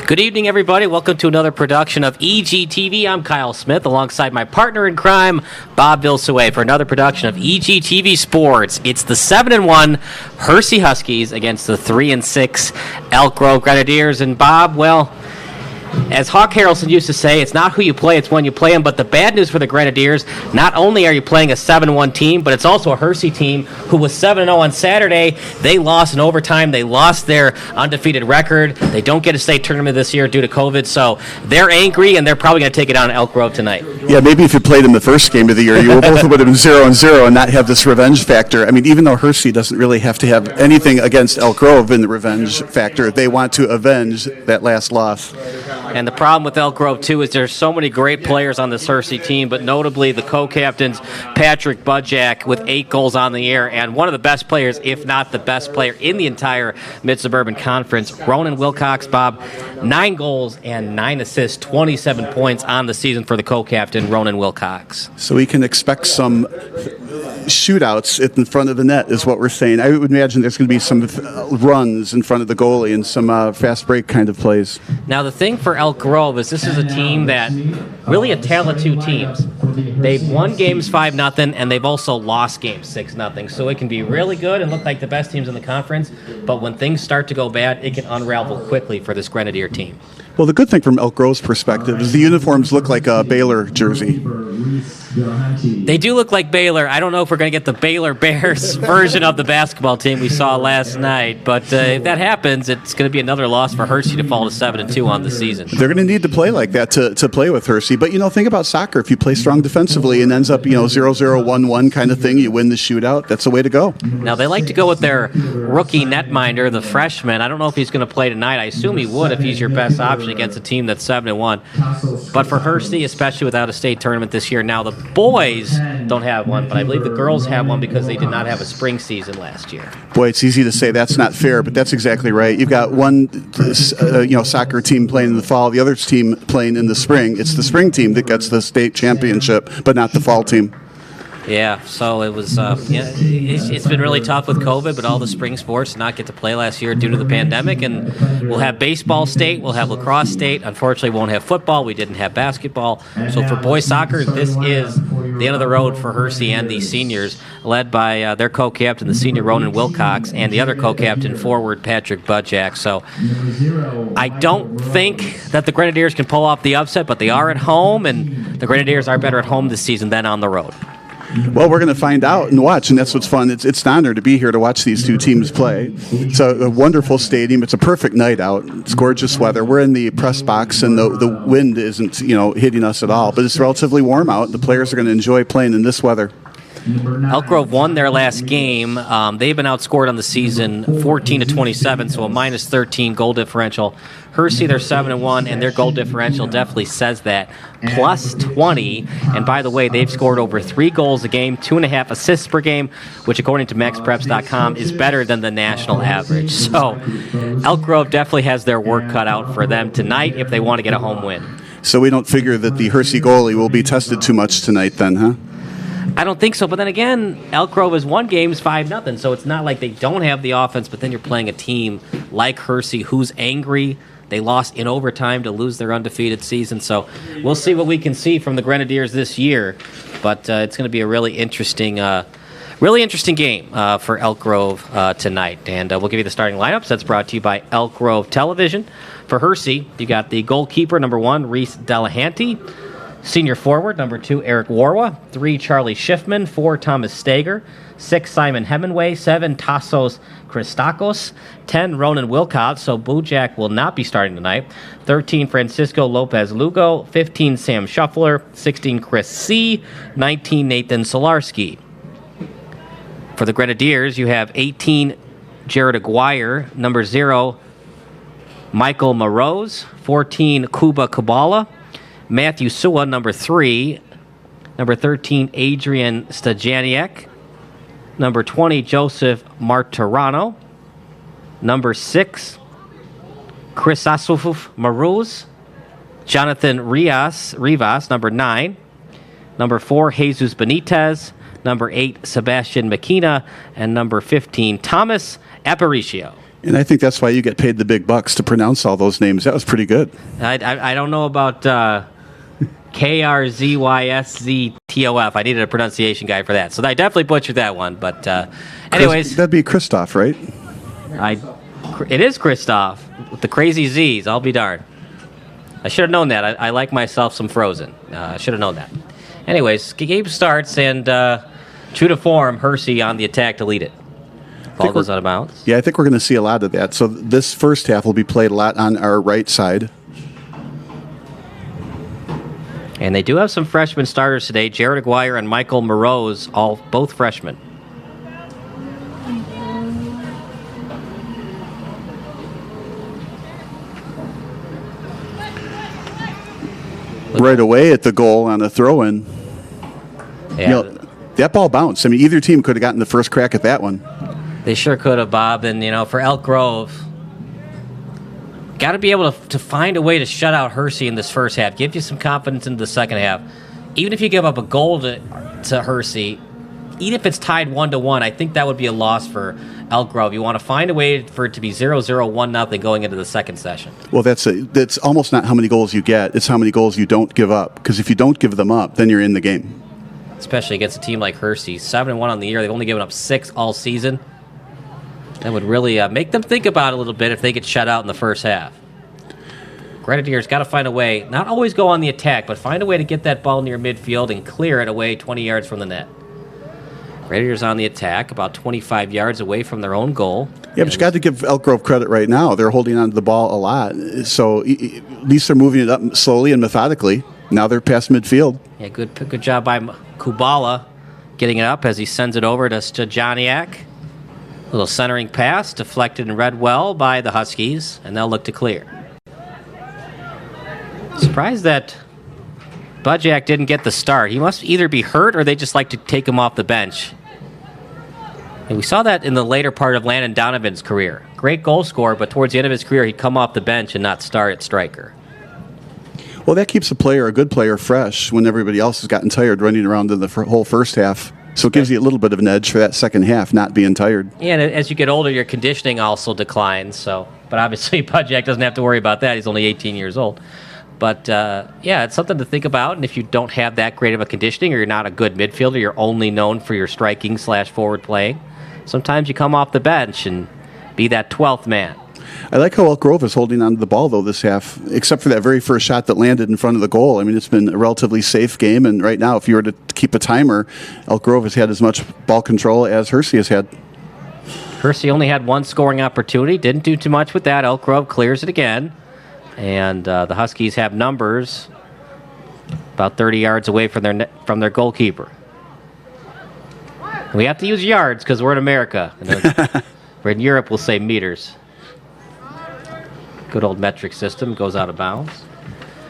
Good evening, everybody. Welcome to another production of EGTV. I'm Kyle Smith, alongside my partner in crime, Bob Vilsaway, for another production of EGTV Sports. It's the 7-1 Hersey Huskies against the 3-6 Elk Grove Grenadiers. And Bob, well, as Hawk Harrelson used to say, it's not who you play, it's when you play them. But the bad news for the Grenadiers, not only are you playing a 7-1 team, but it's also a Hersey team who was 7-0 on Saturday. They lost in overtime. They lost their undefeated record. They don't get a state tournament this year due to COVID, so they're angry, and they're probably going to take it on Elk Grove tonight. Yeah, maybe if you played them the first game of the year, you both would have been 0-0 and not have this revenge factor. I mean, even though Hersey doesn't really have to have anything against Elk Grove in the revenge factor, they want to avenge that last loss. And the problem with Elk Grove, too, is there's so many great players on this Hersey team, but notably the co-captains, Patrick Budjak, with 8 goals on the year, and one of the best players, if not the best player in the entire Mid-Suburban Conference, Ronan Wilcox. Bob, 9 goals and 9 assists, 27 points on the season for the co-captain, Ronan Wilcox. So we can expect some shootouts in front of the net is what we're saying. I would imagine there's going to be some runs in front of the goalie and some fast break kind of plays. Now, the thing for Elk Grove is this is a team that really a tale of two teams. They've won games 5-0, and they've also lost games 6-0. So it can be really good and look like the best teams in the conference, but when things start to go bad, it can unravel quickly for this Grenadier team. Well, the good thing from Elk Grove's perspective is the uniforms look like a Baylor jersey. They do look like Baylor. I don't know if we're going to get the Baylor Bears version of the basketball team we saw last night, but if that happens, it's going to be another loss for Hersey to fall to 7-2 on the season. They're going to need to play like that to play with Hersey. But, think about soccer. If you play strong defensively and ends up, 0-0, 1-1 kind of thing, you win the shootout, that's the way to go. Now, they like to go with their rookie netminder, the freshman. I don't know if he's going to play tonight. I assume he would if he's your best option against a team that's 7-1. But for Hersey, especially without a state tournament this year, now the boys don't have one, but I believe the girls have one because they did not have a spring season last year. Boy, it's easy to say that's not fair, but that's exactly right. You've got one, soccer team playing in the fall, the other team playing in the spring. It's the spring team that gets the state championship, but not the fall team. Yeah, so it was. It's been really tough with COVID, but all the spring sports did not get to play last year due to the pandemic. And we'll have baseball state, we'll have lacrosse state. Unfortunately, we won't have football. We didn't have basketball. So for boys soccer, this is the end of the road for Hersey and the seniors, led by their co-captain, the senior Ronan Wilcox, and the other co-captain, forward Patrick Budjak. So I don't think that the Grenadiers can pull off the upset, but they are at home, and the Grenadiers are better at home this season than on the road. Well, we're going to find out and watch, and that's what's fun. It's an honor to be here to watch these two teams play. It's a wonderful stadium. It's a perfect night out. It's gorgeous weather. We're in the press box, and the wind isn't, hitting us at all. But it's relatively warm out. The players are going to enjoy playing in this weather. Elk Grove won their last game. They've been outscored on the season 14-27, so a -13 goal differential. Hersey, they're 7-1, and their goal differential definitely says that. +20, and by the way, they've scored over 3 goals a game, 2.5 assists per game, which according to MaxPreps.com is better than the national average. So Elk Grove definitely has their work cut out for them tonight if they want to get a home win. So we don't figure that the Hersey goalie will be tested too much tonight then, huh? I don't think so, but then again, Elk Grove has won games 5-0, so it's not like they don't have the offense, but then you're playing a team like Hersey who's angry. They lost in overtime to lose their undefeated season, so we'll see what we can see from the Grenadiers this year, but it's going to be a really interesting game for Elk Grove tonight, and we'll give you the starting lineups. That's brought to you by Elk Grove Television. For Hersey, you got the goalkeeper, number 1, Reese Delahanty. Senior forward, number 2, Eric Warwa. 3, Charlie Schiffman. 4, Thomas Stager. 6, Simon Hemingway. 7, Tassos Christakos. 10, Ronan Wilcox, so Budjak will not be starting tonight. 13, Francisco Lopez Lugo. 15, Sam Shuffler. 16, Chris C. 19, Nathan Solarski. For the Grenadiers, you have 18, Jared Aguirre. Number 0, Michael Morose. 14, Kuba Kabala. Matthew Sua, number 3. Number 13, Adrian Stajaniak. Number 20, Joseph Martirano. Number 6, Chrysosoph Maruz. Jonathan Rivas, number 9. Number 4, Jesus Benitez. Number 8, Sebastian Makina. And number 15, Thomas Aparicio. And I think that's why you get paid the big bucks to pronounce all those names. That was pretty good. I don't know about KRZYSZTOF. I needed a pronunciation guide for that. So I definitely butchered that one. But anyways. That'd be Christoph, right? It is Christoph with the crazy Z's. I'll be darned. I should have known that. I like myself some Frozen. I should have known that. Anyways, game starts, and true to form, Hersey on the attack to lead it. Ball goes out of bounds. Yeah, I think we're going to see a lot of that. So this first half will be played a lot on our right side. And they do have some freshman starters today. Jared Aguirre and Michael Morose, both freshmen. Right away at the goal on a throw-in. Yeah. That ball bounced. I mean, either team could have gotten the first crack at that one. They sure could have, Bob. And, for Elk Grove, got to be able to find a way to shut out Hersey in this first half. Give you some confidence in the second half. Even if you give up a goal to Hersey, even if it's tied 1-1, I think that would be a loss for Elk Grove. You want to find a way for it to be 0-0, 1-0 going into the second session. Well, that's almost not how many goals you get. It's how many goals you don't give up. Because if you don't give them up, then you're in the game. Especially against a team like Hersey. 7-1 on the year. They've only given up 6 all season. That would really make them think about it a little bit if they get shut out in the first half. Grenadiers got to find a way, not always go on the attack, but find a way to get that ball near midfield and clear it away 20 yards from the net. Grenadiers on the attack, about 25 yards away from their own goal. Yeah, but you got to give Elk Grove credit right now. They're holding on to the ball a lot. So at least they're moving it up slowly and methodically. Now they're past midfield. Yeah, good job by Kubala getting it up as he sends it over to Stejaniak. Little centering pass, deflected and read well by the Huskies, and they'll look to clear. Surprised that Budjak didn't get the start. He must either be hurt or they just like to take him off the bench. And we saw that in the later part of Landon Donovan's career. Great goal scorer, but towards the end of his career, he'd come off the bench and not start at striker. Well, that keeps a good player, fresh when everybody else has gotten tired running around in the whole first half. So it gives you a little bit of an edge for that second half, not being tired. Yeah, and as you get older, your conditioning also declines. But obviously, Budjak doesn't have to worry about that. He's only 18 years old. But, yeah, it's something to think about. And if you don't have that great of a conditioning or you're not a good midfielder, you're only known for your striking/forward playing, sometimes you come off the bench and be that 12th man. I like how Elk Grove is holding on to the ball, though, this half, except for that very first shot that landed in front of the goal. I mean, it's been a relatively safe game, and right now, if you were to keep a timer, Elk Grove has had as much ball control as Hersey has had. Hersey only had one scoring opportunity, didn't do too much with that. Elk Grove clears it again, and the Huskies have numbers about 30 yards away from their goalkeeper. We have to use yards because we're in America. We're in Europe, we'll say meters. Good old metric system, goes out of bounds.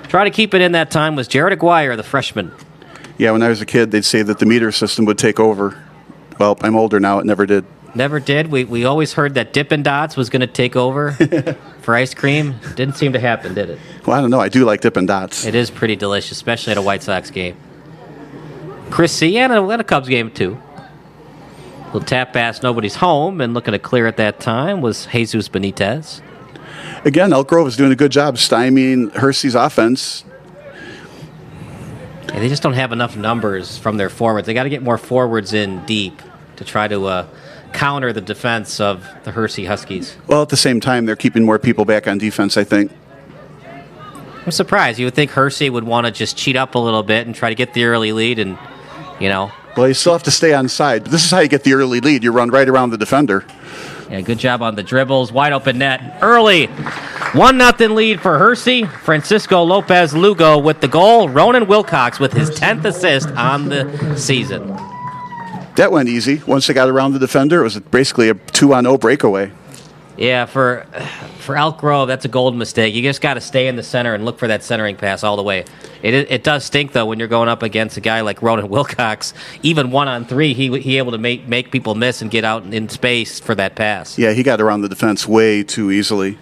Try to keep it in that time was Jared Aguirre, the freshman. Yeah, when I was a kid, they'd say that the meter system would take over. Well, I'm older now. It never did. Never did. We always heard that Dippin' Dots was going to take over for ice cream. Didn't seem to happen, did it? Well, I don't know. I do like Dippin' Dots. It is pretty delicious, especially at a White Sox game. Chris C. and a Cubs game, too. Little tap pass, nobody's home, and looking to clear at that time was Jesus Benitez. Again, Elk Grove is doing a good job stymieing Hersey's offense. Yeah, they just don't have enough numbers from their forwards. They got to get more forwards in deep to try to counter the defense of the Hersey Huskies. Well, at the same time, they're keeping more people back on defense, I think. I'm surprised. You would think Hersey would want to just cheat up a little bit and try to get the early lead and, Well, you still have to stay on side. But this is how you get the early lead. You run right around the defender. Yeah, good job on the dribbles. Wide open net early. 1-0 lead for Hersey. Francisco Lopez Lugo with the goal. Ronan Wilcox with his 10th assist on the season. That went easy. Once they got around the defender, it was basically a 2-0 breakaway. Yeah, for Elk Grove, that's a golden mistake. You just got to stay in the center and look for that centering pass all the way. It does stink, though, when you're going up against a guy like Ronan Wilcox. Even 1-on-3, he able to make people miss and get out in space for that pass. Yeah, he got around the defense way too easily.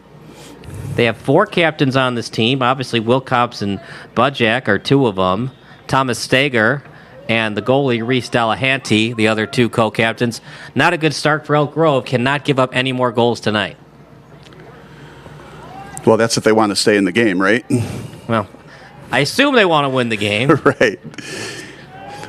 They have 4 captains on this team. Obviously, Wilcox and Budjak are 2 of them. Thomas Steger and the goalie, Reese Delahanty, the other 2 co-captains. Not a good start for Elk Grove. Cannot give up any more goals tonight. Well, that's if they want to stay in the game, right? Well, I assume they want to win the game. Right.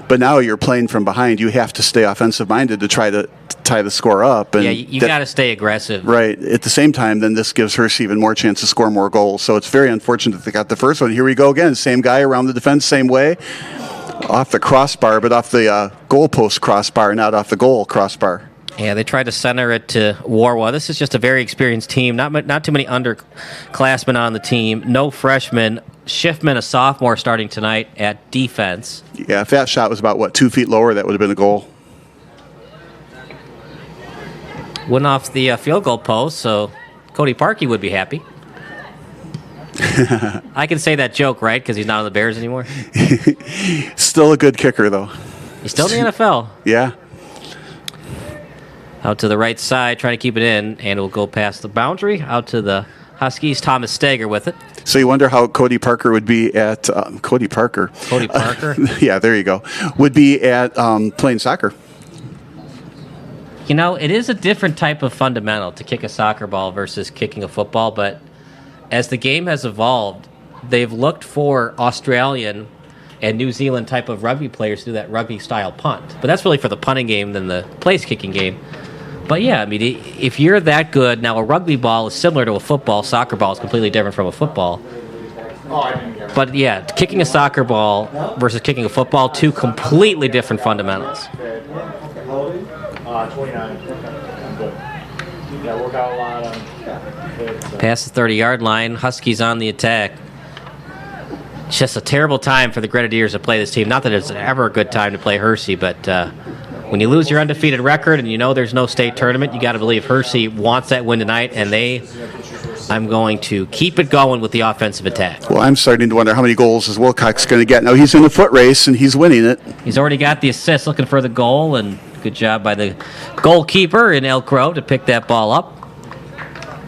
But now you're playing from behind. You have to stay offensive-minded to try to tie the score up. And yeah, you got to stay aggressive. Right. At the same time, then this gives Hersey even more chance to score more goals. So it's very unfortunate they got the first one. Here we go again. Same guy around the defense, same way. Off the crossbar, but off the goalpost crossbar, not off the goal crossbar. Yeah, they tried to center it to Warwa. This is just a very experienced team. Not too many underclassmen on the team. No freshmen. Schiffman, a sophomore, starting tonight at defense. Yeah, if that shot was about, 2 feet lower, that would have been a goal. Went off the field goal post, so Cody Parkey would be happy. I can say that joke, right? Because he's not on the Bears anymore. Still a good kicker, though. He's still in the NFL. Yeah. Out to the right side, trying to keep it in, and it will go past the boundary. Out to the Huskies, Thomas Steger with it. So you wonder how Cody Parker would be at Cody Parker. Cody Parker? Yeah, there you go. Would be at playing soccer. You know, it is a different type of fundamental to kick a soccer ball versus kicking a football, but as the game has evolved, they've looked for Australian and New Zealand type of rugby players to do that rugby-style punt. But that's really for the punting game than the place-kicking game. But yeah, I mean, if you're that good, now a rugby ball is similar to a football. Soccer ball is completely different from a football. But yeah, kicking a soccer ball versus kicking a football, two completely different fundamentals. 29. Yeah, work out a lot on Past the 30-yard line, Huskies on the attack. It's just a terrible time for the Grenadiers to play this team. Not that it's ever a good time to play Hersey, but when you lose your undefeated record and you know there's no state tournament, you got to believe Hersey wants that win tonight, and I'm going to keep it going with the offensive attack. Well, I'm starting to wonder how many goals is Wilcox going to get. Now, he's in a foot race, and he's winning it. He's already got the assist, looking for the goal, and good job by the goalkeeper in Elk Grove to pick that ball up.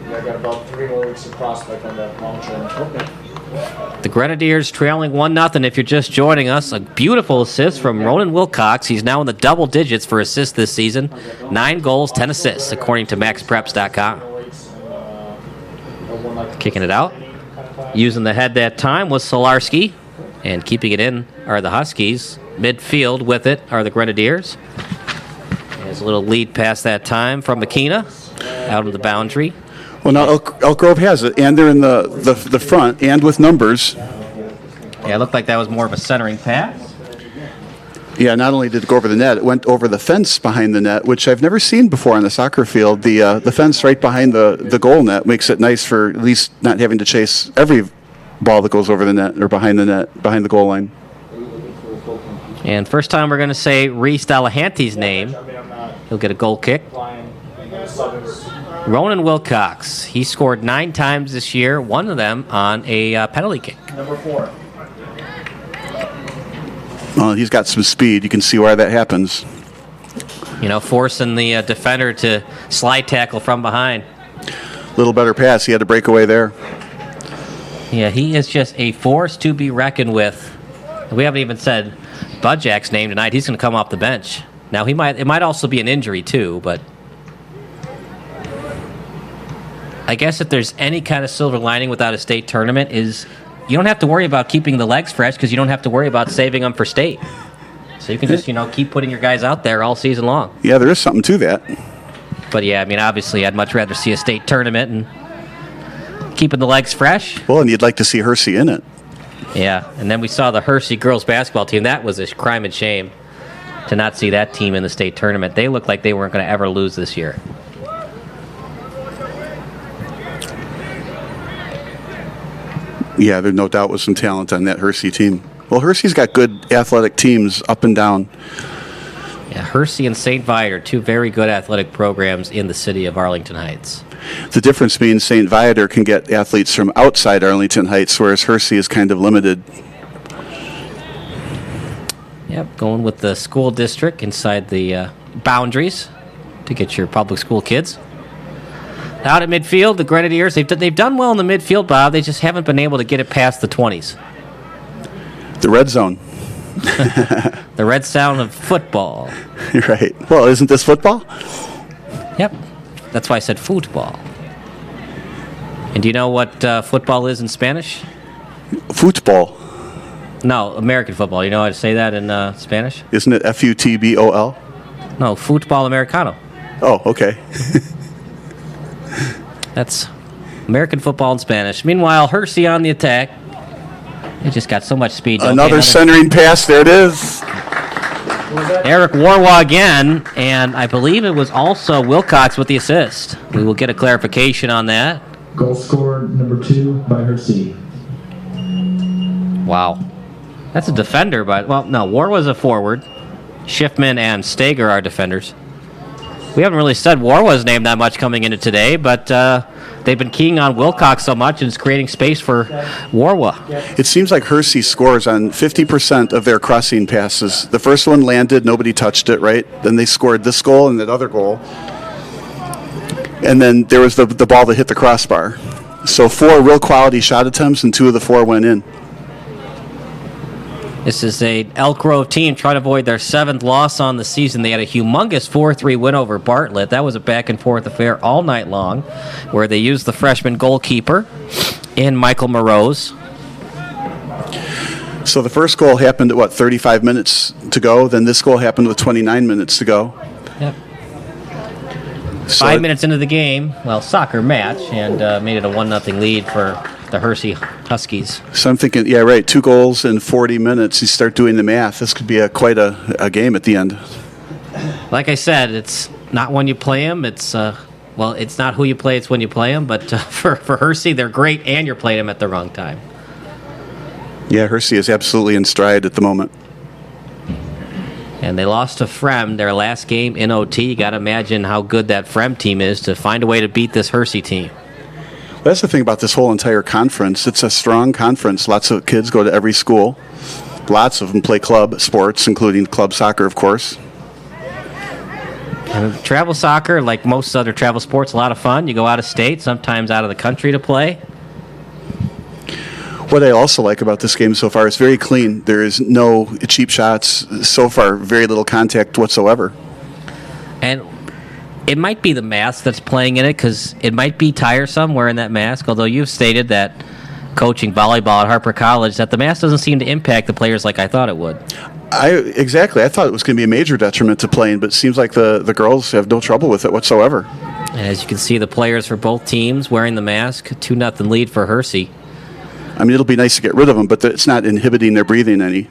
I got about 3 more weeks of prospect on that long-term. The Grenadiers trailing 1-0 if you're just joining us. A beautiful assist from Ronan Wilcox. He's now in the double digits for assists this season. 9 goals, 10 assists, according to MaxPreps.com. Kicking it out. Using the head that time was Solarski. And keeping it in are the Huskies. Midfield with it are the Grenadiers. There's a little lead pass that time from McKenna out of the boundary. Well, now Elk Grove has it, and they're in the front, and with numbers. Yeah, it looked like that was more of a centering pass. Yeah, not only did it go over the net, it went over the fence behind the net, which I've never seen before on the soccer field. The fence right behind the goal net makes it nice for at least not having to chase every ball that goes over the net or behind the net, behind the goal line. And first time we're going to say Reese Delahanty's name. He'll get a goal kick. Ronan Wilcox. He scored 9 times this year, one of them on a penalty kick. Number 4. Well, he's got some speed. You can see why that happens. You know, forcing the defender to slide tackle from behind. A little better pass. He had to break away there. Yeah, he is just a force to be reckoned with. We haven't even said Budjak's name tonight. He's going to come off the bench. Now, it might also be an injury, too, but I guess if there's any kind of silver lining without a state tournament is you don't have to worry about keeping the legs fresh because you don't have to worry about saving them for state. So you can just, keep putting your guys out there all season long. Yeah, there is something to that. But, yeah, I mean, obviously I'd much rather see a state tournament and keeping the legs fresh. Well, and you'd like to see Hersey in it. Yeah, and then we saw the Hersey girls basketball team. That was a crime and shame to not see that team in the state tournament. They looked like they weren't going to ever lose this year. Yeah, there no doubt was some talent on that Hersey team. Well, Hersey's got good athletic teams up and down. Yeah, Hersey and St. Viator, 2 very good athletic programs in the city of Arlington Heights. The difference being St. Viator can get athletes from outside Arlington Heights, whereas Hersey is kind of limited. Yep, going with the school district inside the boundaries to get your public school kids. Out at midfield, the Grenadiers, they've done well in the midfield, Bob. They just haven't been able to get it past the 20s. The red zone. The red zone of football. Right. Well, isn't this football? Yep. That's why I said football. And do you know what football is in Spanish? Football. No, American football. You know how to say that in Spanish? Isn't it Futbol? No, football americano. Oh, okay. That's American football in Spanish. Meanwhile, Hersey on the attack. He just got so much speed. Another centering pass. There it is. Eric Warwa again, and I believe it was also Wilcox with the assist. We will get a clarification on that. Goal scored number 2 by Hersey. Wow. That's a defender, but, well, no, Warwa's a forward. Schiffman and Stager are defenders. We haven't really said Warwa's name that much coming into today, but they've been keying on Wilcox so much and it's creating space for Warwa. It seems like Hersey scores on 50% of their crossing passes. The first one landed, nobody touched it, right? Then they scored this goal and that other goal. And then there was the ball that hit the crossbar. So 4 real quality shot attempts and 2 of the 4 went in. This is a Elk Grove team trying to avoid their 7th loss on the season. They had a humongous 4-3 win over Bartlett. That was a back-and-forth affair all night long, where they used the freshman goalkeeper in Michael Morose. So the first goal happened at, 35 minutes to go? Then this goal happened with 29 minutes to go. Yep. So 5 minutes into the game, soccer match, and made it a 1-0 lead for the Hersey Huskies. So I'm thinking, yeah, right, 2 goals in 40 minutes. You start doing the math. This could be quite a game at the end. Like I said, it's not when you play them. It's it's not who you play. It's when you play them. But for Hersey, they're great, and you're playing them at the wrong time. Yeah, Hersey is absolutely in stride at the moment. And they lost to Frem their last game in OT. You got to imagine how good that Frem team is to find a way to beat this Hersey team. That's the thing about this whole entire conference. It's a strong conference. Lots of kids go to every school. Lots of them play club sports, including club soccer, of course. And travel soccer, like most other travel sports, a lot of fun. You go out of state, sometimes out of the country to play. What I also like about this game so far is very clean. There is no cheap shots. So far, very little contact whatsoever. And it might be the mask that's playing in it, because it might be tiresome wearing that mask, although you've stated that coaching volleyball at Harper College, that the mask doesn't seem to impact the players like I thought it would. Exactly. I thought it was going to be a major detriment to playing, but it seems like the girls have no trouble with it whatsoever. And as you can see, the players for both teams wearing the mask, 2-0 lead for Hersey. I mean, it'll be nice to get rid of them, but it's not inhibiting their breathing any.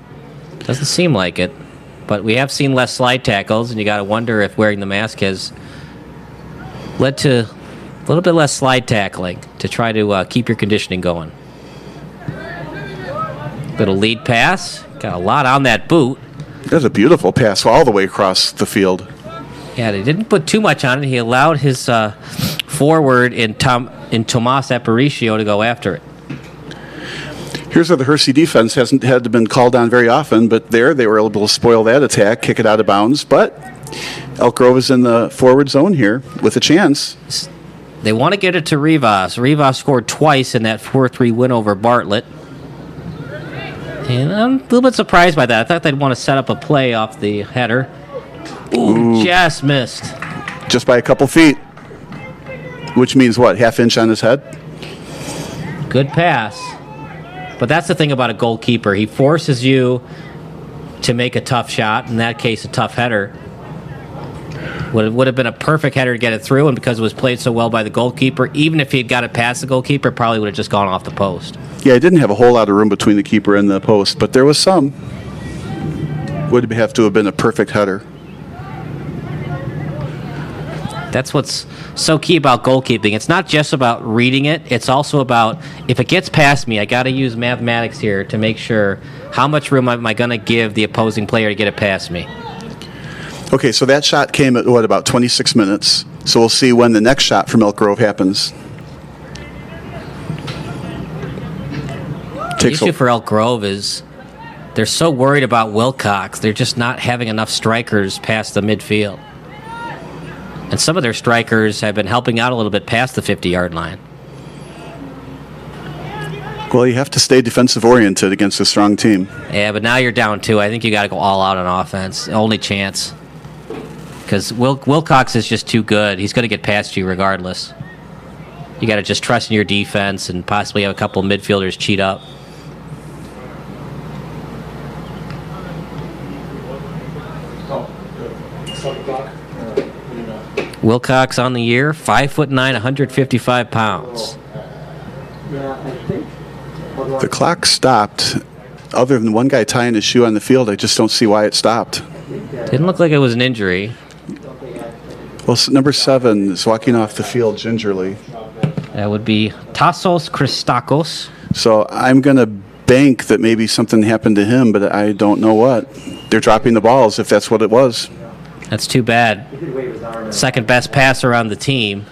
Doesn't seem like it. But we have seen less slide tackles, and you got to wonder if wearing the mask has led to a little bit less slide tackling to try to keep your conditioning going. Little lead pass. Got a lot on that boot. That's a beautiful pass all the way across the field. Yeah, they didn't put too much on it. He allowed his forward in Tomas Aparicio to go after it. Here's where the Hersey defense hasn't had to been called on very often, but they were able to spoil that attack, kick it out of bounds. But Elk Grove is in the forward zone here with a chance. They want to get it to Rivas. Rivas scored twice in that 4-3 win over Bartlett. And I'm a little bit surprised by that. I thought they'd want to set up a play off the header. Ooh. Just missed. Just by a couple feet. Which means what, half inch on his head? Good pass. But that's the thing about a goalkeeper. He forces you to make a tough shot, in that case, a tough header. Would have been a perfect header to get it through, and because it was played so well by the goalkeeper, even if he had got it past the goalkeeper, it probably would have just gone off the post. Yeah, it didn't have a whole lot of room between the keeper and the post, but there was some. Would have to have been a perfect header. That's what's so key about goalkeeping. It's not just about reading it. It's also about, if it gets past me, I got to use mathematics here to make sure how much room am I going to give the opposing player to get it past me. Okay, so that shot came at, about 26 minutes. So we'll see when the next shot from Elk Grove happens. The issue for Elk Grove is they're so worried about Wilcox, they're just not having enough strikers past the midfield. And some of their strikers have been helping out a little bit past the 50-yard line. Well, you have to stay defensive-oriented against a strong team. Yeah, but now you're down 2. I think you got to go all out on offense. Only chance. Because Wilcox is just too good. He's going to get past you regardless. You got to just trust in your defense and possibly have a couple of midfielders cheat up. Wilcox on the year, 5'9", 155 pounds. The clock stopped. Other than one guy tying his shoe on the field, I just don't see why it stopped. Didn't look like it was an injury. Well, number 7 is walking off the field gingerly. That would be Tassos Christakos. So I'm going to bank that maybe something happened to him, but I don't know what. They're dropping the balls if that's what it was. That's too bad. Second best passer on the team,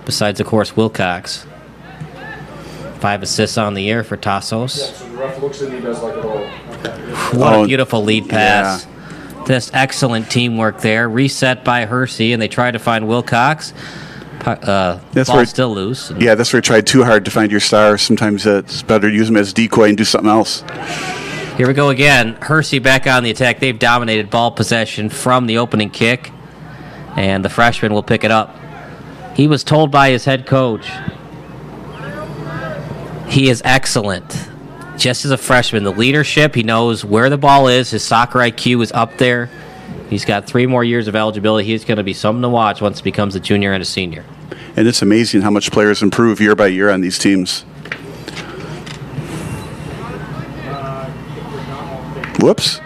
besides, of course, Wilcox. 5 assists on the year for Tassos. So the ref looks at me, does like a little. What a beautiful lead pass. Just excellent teamwork there. Reset by Hersey, and they tried to find Wilcox. Ball still loose. Yeah, that's where he tried too hard to find your star. Sometimes it's better to use him as decoy and do something else. Here we go again. Hersey back on the attack. They've dominated ball possession from the opening kick, and the freshman will pick it up. He was told by his head coach he is excellent. Just as a freshman, the leadership, he knows where the ball is. His soccer IQ is up there. He's got 3 more years of eligibility. He's going to be something to watch once he becomes a junior and a senior. And it's amazing how much players improve year by year on these teams. Whoops.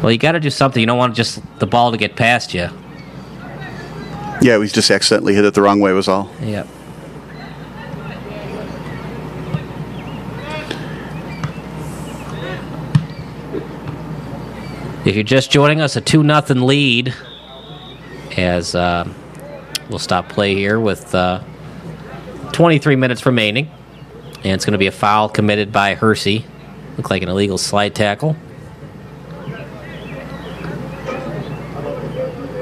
Well, you got to do something. You don't want just the ball to get past you. Yeah, we just accidentally hit it the wrong way was all. Yep. If you're just joining us, a 2-0 lead as we'll stop play here with 23 minutes remaining. And it's going to be a foul committed by Hersey. Looked like an illegal slide tackle.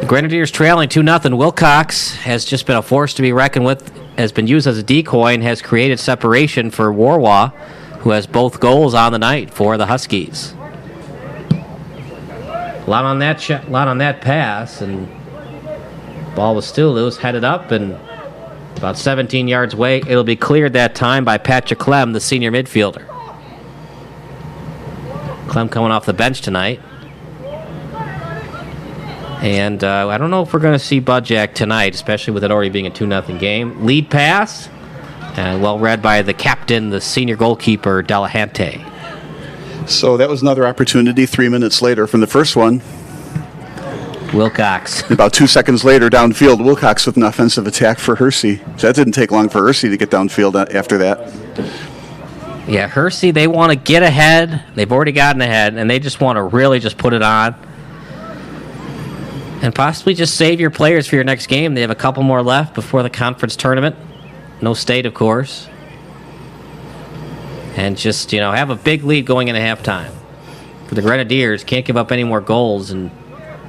The Grenadiers trailing 2-0. Wilcox has just been a force to be reckoned with, has been used as a decoy, and has created separation for Warwa, who has both goals on the night for the Huskies. A lot on that pass, and ball was still loose, headed up, and about 17 yards away. It'll be cleared that time by Patrick Clem, the senior midfielder. Clem coming off the bench tonight. And I don't know if we're going to see Budjack tonight, especially with it already being a 2-0 game. Lead pass, and well read by the captain, the senior goalkeeper, Delahante. So that was another opportunity 3 minutes later from the first one. Wilcox. About 2 seconds later, downfield, Wilcox with an offensive attack for Hersey. So that didn't take long for Hersey to get downfield after that. Yeah, Hersey, they want to get ahead. They've already gotten ahead, and they just want to really just put it on. And possibly just save your players for your next game. They have a couple more left before the conference tournament. No state, of course. And just, have a big lead going into halftime. For the Grenadiers, can't give up any more goals. And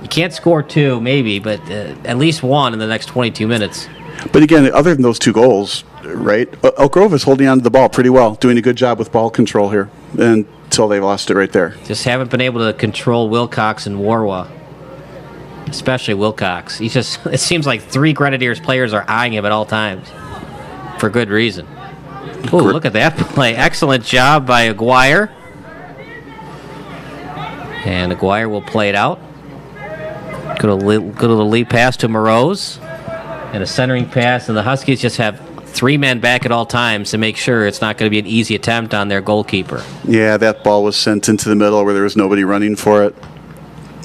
you can't score 2, maybe, but at least 1 in the next 22 minutes. But again, other than those 2 goals, right, Elk Grove is holding on to the ball pretty well, doing a good job with ball control here until they lost it right there. Just haven't been able to control Wilcox and Warwa. Especially Wilcox. It seems like 3 Grenadiers players are eyeing him at all times. For good reason. Oh, look at that play. Excellent job by Aguirre. And Aguirre will play it out. Go to the lead pass to Moroz. And a centering pass. And the Huskies just have 3 men back at all times to make sure it's not going to be an easy attempt on their goalkeeper. Yeah, that ball was sent into the middle where there was nobody running for it.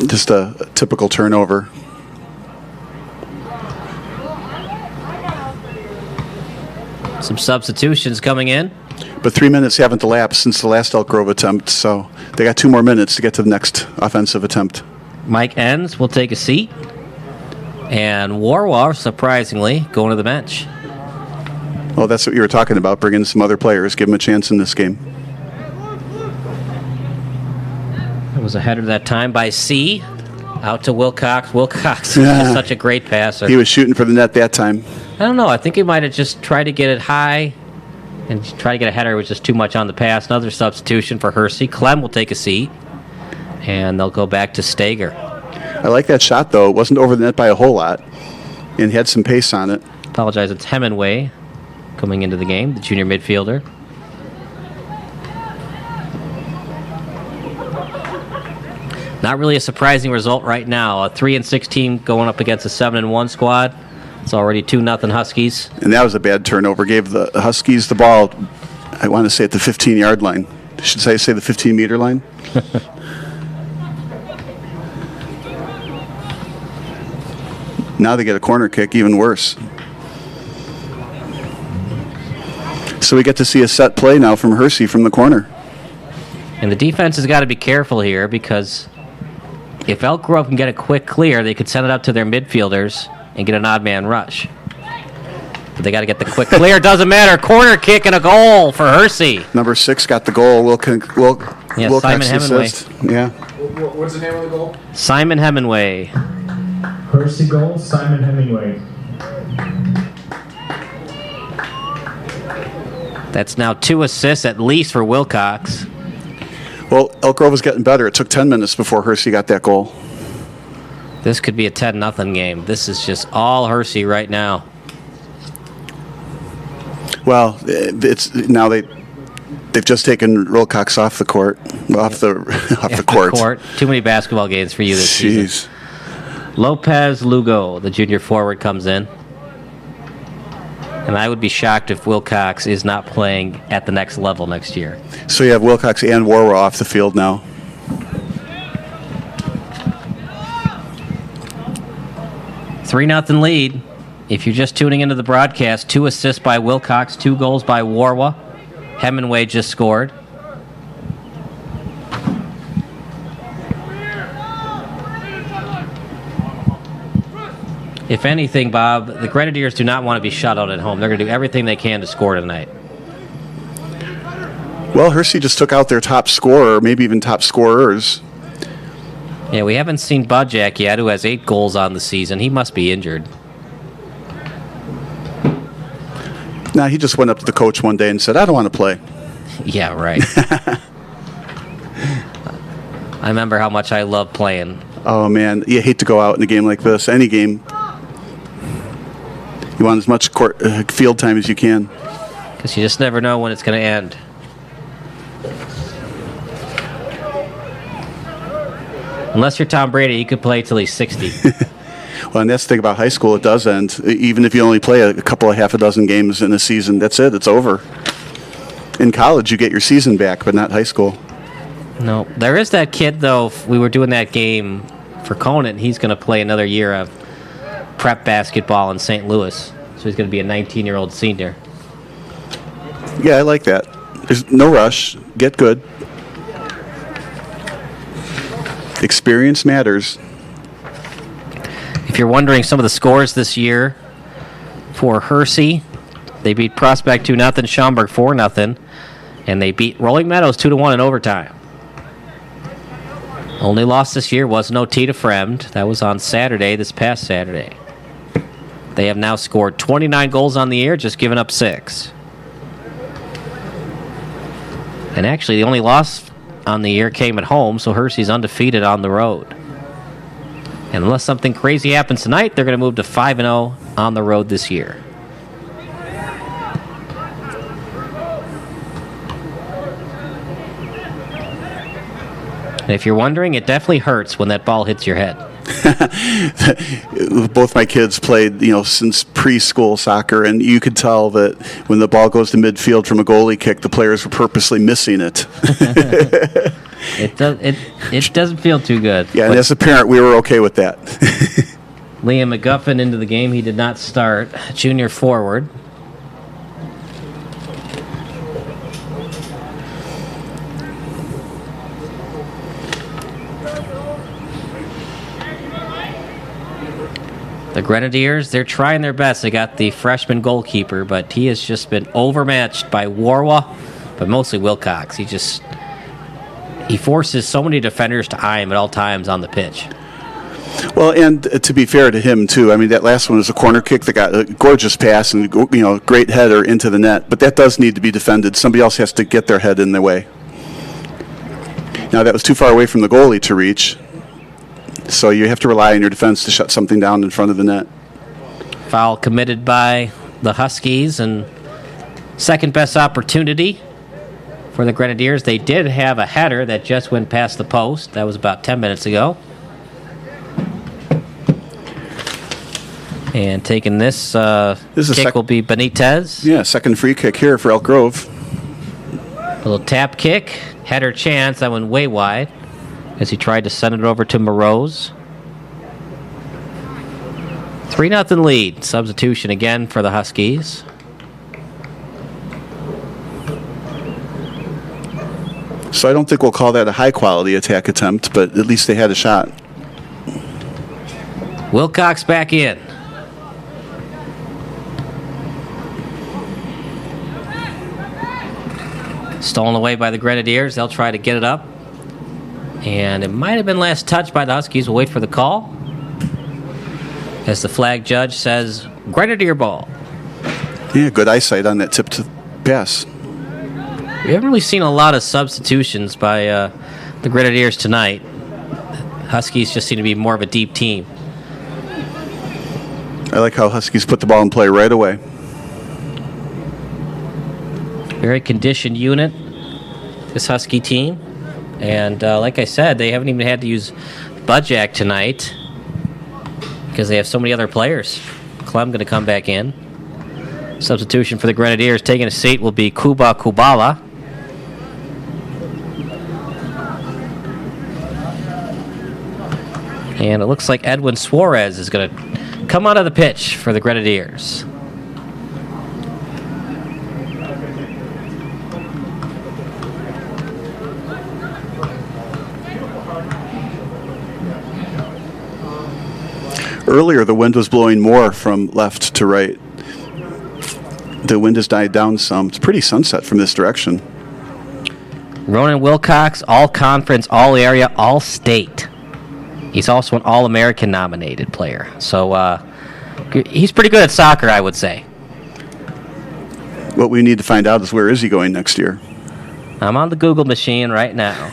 Just a typical turnover. Some substitutions coming in. But 3 minutes haven't elapsed since the last Elk Grove attempt, so they got 2 more minutes to get to the next offensive attempt. Mike Enns will take a seat. And Warwa, surprisingly, going to the bench. Well, that's what you were talking about, bringing some other players, give them a chance in this game. It was a header that time by C. Out to Wilcox. Wilcox is such a great passer. He was shooting for the net that time. I don't know. I think he might have just tried to get it high and try to get a header. It was just too much on the pass. Another substitution for Hersey. Clem will take a seat, and they'll go back to Stager. I like that shot, though. It wasn't over the net by a whole lot, and had some pace on it. Apologize, it's Hemingway coming into the game, the junior midfielder. Not really a surprising result right now. A 3-6 team going up against a 7-1 squad. It's already 2-0 Huskies. And that was a bad turnover. Gave the Huskies the ball, I want to say at the 15-yard line. Should I say the 15-meter line? Now they get a corner kick, even worse. So we get to see a set play now from Hersey from the corner. And the defense has got to be careful here because if Elk Grove can get a quick clear, they could send it up to their midfielders and get an odd man rush. But they got to get the quick clear. Doesn't matter. Corner kick and a goal for Hersey. Number 6 got the goal. Wilcox Simon Hemingway. assist. Yeah. What's the name of the goal? Simon Hemingway. Hersey goal, Simon Hemingway. That's now 2 assists at least for Wilcox. Well, Elk Grove was getting better. It took 10 minutes before Hersey got that goal. This could be a 10-0 game. This is just all Hersey right now. Well, it's now they've just taken Wilcox off the court, off the court. Too many basketball games for you this season. Lopez Lugo, the junior forward, comes in. And I would be shocked if Wilcox is not playing at the next level next year. So you have Wilcox and Warwa off the field now. Three 3-0 lead. If you're just tuning into the broadcast, 2 assists by Wilcox, 2 goals by Warwa. Hemingway just scored. If anything, Bob, the Grenadiers do not want to be shut out at home. They're going to do everything they can to score tonight. Well, Hersey just took out their top scorer, maybe even top scorers. Yeah, we haven't seen Budjak yet, who has 8 goals on the season. He must be injured. Nah, he just went up to the coach one day and said, I don't want to play. Yeah, right. I remember how much I love playing. Oh, man, you hate to go out in a game like this. Any game. You want as much field time as you can. Because you just never know when it's going to end. Unless you're Tom Brady, you could play till he's 60. Well, and that's the thing about high school. It does end. Even if you only play a couple of half a dozen games in a season, that's it. It's over. In college, you get your season back, but not high school. No. There is that kid, though. If we were doing that game for Conant, he's going to play another year of prep basketball in St. Louis. So he's going to be a 19-year-old senior. Yeah, I like that. There's no rush. Get good. Experience matters. If you're wondering some of the scores this year for Hersey, they beat Prospect 2-0, Schaumburg 4-0, and they beat Rolling Meadows 2-1 in overtime. Only loss this year was an OT to Fremd. That was on Saturday, this past Saturday. They have now scored 29 goals on the year, just giving up 6. And actually, the only loss on the year came at home, so Hersey's undefeated on the road. And unless something crazy happens tonight, they're going to move to 5-0 on the road this year. And if you're wondering, it definitely hurts when that ball hits your head. Both my kids played, since preschool soccer, and you could tell that when the ball goes to midfield from a goalie kick, the players were purposely missing it. It doesn't feel too good. Yeah, and as a parent, we were okay with that. Liam McGuffin into the game. He did not start. Junior forward. The Grenadiers, they're trying their best. They got the freshman goalkeeper, but he has just been overmatched by Warwa, but mostly Wilcox. He forces so many defenders to eye him at all times on the pitch. Well, and to be fair to him, too, I mean, that last one was a corner kick that got a gorgeous pass and, great header into the net, but that does need to be defended. Somebody else has to get their head in the way. Now, that was too far away from the goalie to reach. So you have to rely on your defense to shut something down in front of the net. Foul committed by the Huskies, and second best opportunity for the Grenadiers. They did have a header that just went past the post. That was about 10 minutes ago. And taking this kick will be Benitez. Yeah, second free kick here for Elk Grove. Little tap kick, header chance. That went way wide as he tried to send it over to Morose. 3-0 lead. Substitution again for the Huskies. So I don't think we'll call that a high-quality attack attempt, but at least they had a shot. Wilcox back in. Stolen away by the Grenadiers. They'll try to get it up. And it might have been last touch by the Huskies. We'll wait for the call. As the flag judge says, Grenadier ball. Yeah, good eyesight on that tip to pass. We haven't really seen a lot of substitutions by the Grenadiers tonight. Huskies just seem to be more of a deep team. I like how Huskies put the ball in play right away. Very conditioned unit, this Husky team. And like I said, they haven't even had to use Budjak tonight because they have so many other players. Clem going to come back in. Substitution for the Grenadiers. Taking a seat will be Kuba Kubala. And it looks like Edwin Suarez is going to come out of the pitch for the Grenadiers. Earlier, the wind was blowing more from left to right. The wind has died down some. It's pretty sunset from this direction. Ronan Wilcox, all-conference, all-area, all-state. He's also an All-American nominated player. So he's pretty good at soccer, I would say. What we need to find out is where is he going next year? I'm on the Google machine right now.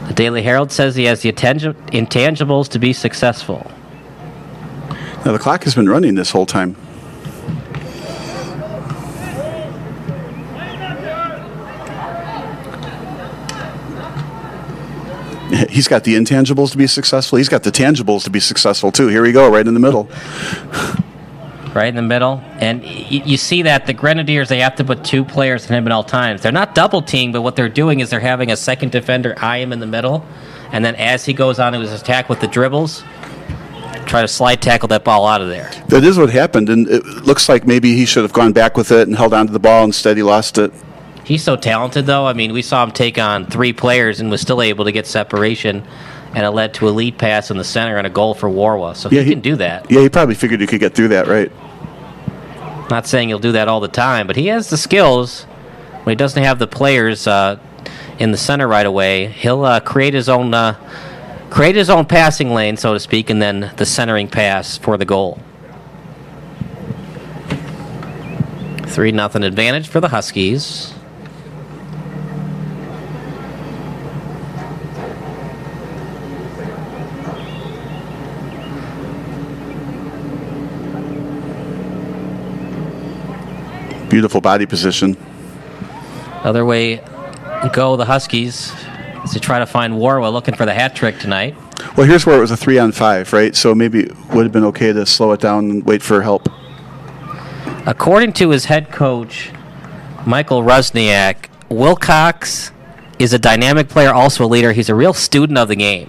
The Daily Herald says he has the intangibles to be successful. Now, the clock has been running this whole time. He's got the intangibles to be successful. He's got the tangibles to be successful, too. Here we go, right in the middle. Right in the middle. And you see that the Grenadiers, they have to put two players in him at all times. They're not double-teamed, but what they're doing is they're having a second defender eye him in the middle. And then as he goes on to his attack with the dribbles, try to slide tackle that ball out of there. That is what happened, and it looks like maybe he should have gone back with it and held on to the ball. Instead, he lost it. He's so talented, though. I mean, we saw him take on three players and was still able to get separation, and it led to a lead pass in the center and a goal for Warwa. So he can do that. Yeah, he probably figured he could get through that, right? Not saying he'll do that all the time, but he has the skills. When he doesn't have the players in the center right away, he'll create his own passing lane, so to speak, and then the centering pass for the goal. 3-0 advantage for the Huskies. Beautiful body position. Other way go the Huskies as they try to find Warwa looking for the hat trick tonight. Well, here's where it was a 3-on-5, right? So maybe it would have been okay to slow it down and wait for help. According to his head coach, Michael Rusniak, Wilcox is a dynamic player, also a leader. He's a real student of the game,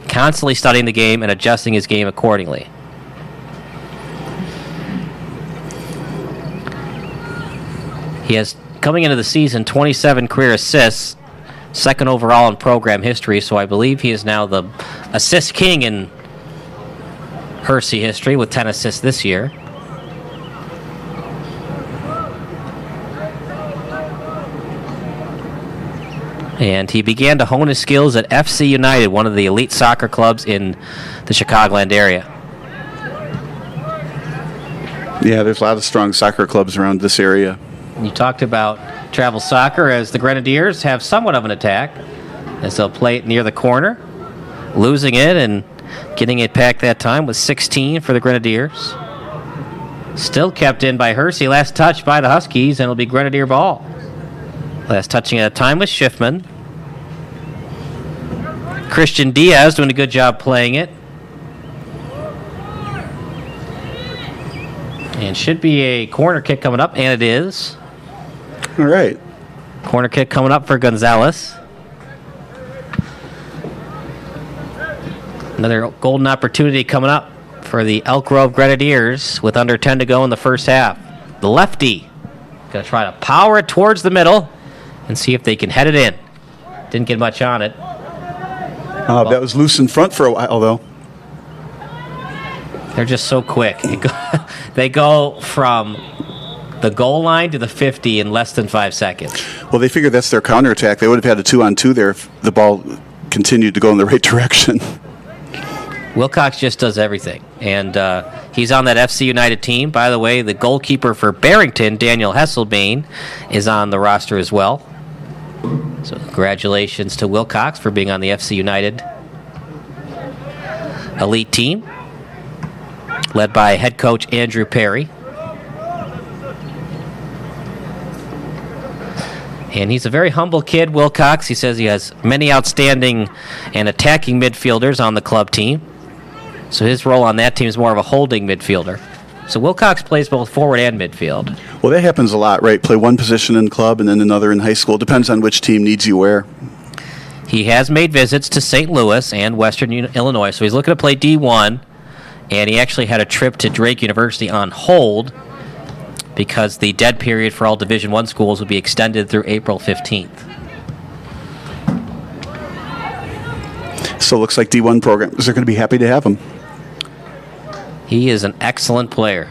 constantly studying the game and adjusting his game accordingly. He has, coming into the season, 27 career assists, second overall in program history, so I believe he is now the assist king in Hersey history with 10 assists this year. And he began to hone his skills at FC United, one of the elite soccer clubs in the Chicagoland area. Yeah, there's a lot of strong soccer clubs around this area. You talked about travel soccer as the Grenadiers have somewhat of an attack as they'll play it near the corner. Losing it and getting it back that time was 16 for the Grenadiers. Still kept in by Hersey. Last touch by the Huskies, and it'll be Grenadier ball. Last touching at a time was Schiffman. Christian Diaz doing a good job playing it. And should be a corner kick coming up, and it is. All right. Corner kick coming up for Gonzalez. Another golden opportunity coming up for the Elk Grove Grenadiers with under 10 to go in the first half. The lefty going to try to power it towards the middle and see if they can head it in. Didn't get much on it. That was loose in front for a while, though. They're just so quick. They go from the goal line to the 50 in less than 5 seconds. Well, they figured that's their counterattack. They would have had a 2-on-2 there if the ball continued to go in the right direction. Wilcox just does everything. And he's on that FC United team. By the way, the goalkeeper for Barrington, Daniel Hesselbein, is on the roster as well. So congratulations to Wilcox for being on the FC United elite team, led by head coach Andrew Perry. And he's a very humble kid, Wilcox. He says he has many outstanding and attacking midfielders on the club team. So his role on that team is more of a holding midfielder. So Wilcox plays both forward and midfield. Well, that happens a lot, right? Play one position in club and then another in high school. Depends on which team needs you where. He has made visits to St. Louis and Western Illinois, so he's looking to play D1. And he actually had a trip to Drake University on hold because the dead period for all Division I schools would be extended through April 15th. So it looks like D1 programs are going to be happy to have him. He is an excellent player.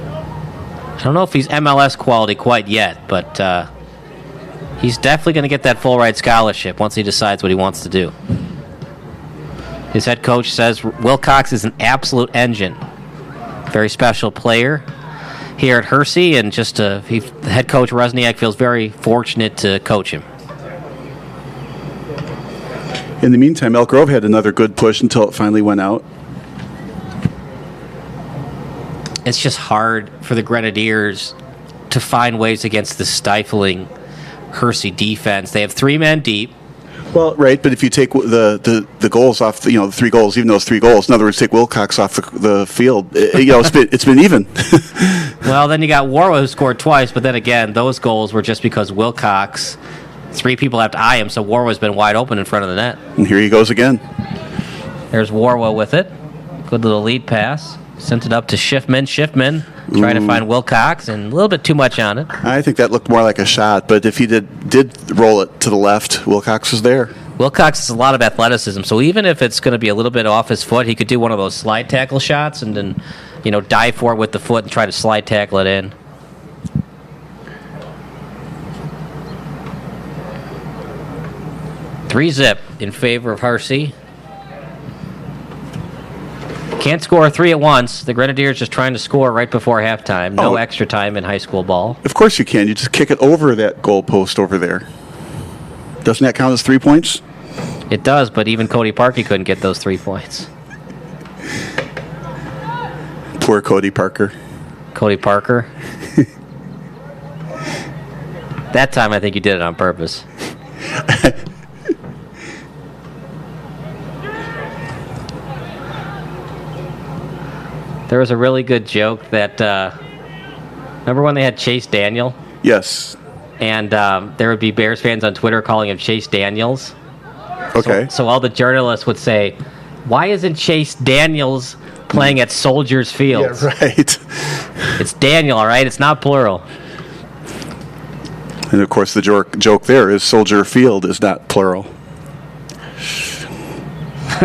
I don't know if he's MLS quality quite yet, but he's definitely going to get that full ride scholarship once he decides what he wants to do. His head coach says Wilcox is an absolute engine. Very special player here at Hersey, and the head coach Rusniak feels very fortunate to coach him. In the meantime, Elk Grove had another good push until it finally went out. It's just hard for the Grenadiers to find ways against the stifling Hersey defense. They have 3 men deep. Well, right, but if you take the goals off, the 3 goals, even those 3 goals, in other words, take Wilcox off the field, it's been even. Well, then you got Warwa who scored twice, but then again, those goals were just because Wilcox, 3 people have to eye him, so Warwa's been wide open in front of the net. And here he goes again. There's Warwa with it. Good little lead pass. Sent it up to Schiffman. Schiffman trying to find Wilcox, and a little bit too much on it. I think that looked more like a shot, but if he did roll it to the left, Wilcox was there. Wilcox has a lot of athleticism, so even if it's going to be a little bit off his foot, he could do one of those slide tackle shots and then, dive for it with the foot and try to slide tackle it in. Three zip in favor of Hersey. Can't score 3 at once. The Grenadiers just trying to score right before halftime. No extra time in high school ball. Of course you can. You just kick it over that goal post over there. Doesn't that count as 3 points? It does, but even Cody Parkey couldn't get those 3 points. Poor Cody Parker. Cody Parker. That time I think you did it on purpose. There was a really good joke that, remember when they had Chase Daniel? Yes. And there would be Bears fans on Twitter calling him Chase Daniels. Okay. So all the journalists would say, why isn't Chase Daniels playing at Soldiers Field? Yeah, right. It's Daniel, all right? It's not plural. And, of course, the joke there is Soldier Field is not plural.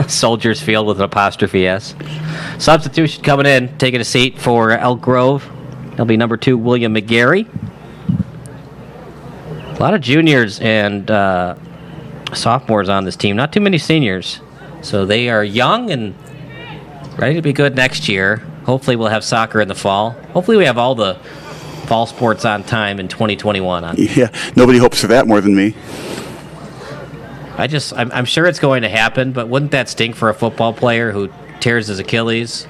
Soldiers Field with an apostrophe S. Substitution coming in, taking a seat for Elk Grove. That'll be number 2, William McGarry. A lot of juniors and sophomores on this team. Not too many seniors. So they are young and ready to be good next year. Hopefully we'll have soccer in the fall. Hopefully we have all the fall sports on time in 2021. Yeah, nobody hopes for that more than me. I'm sure it's going to happen, but wouldn't that stink for a football player who tears his Achilles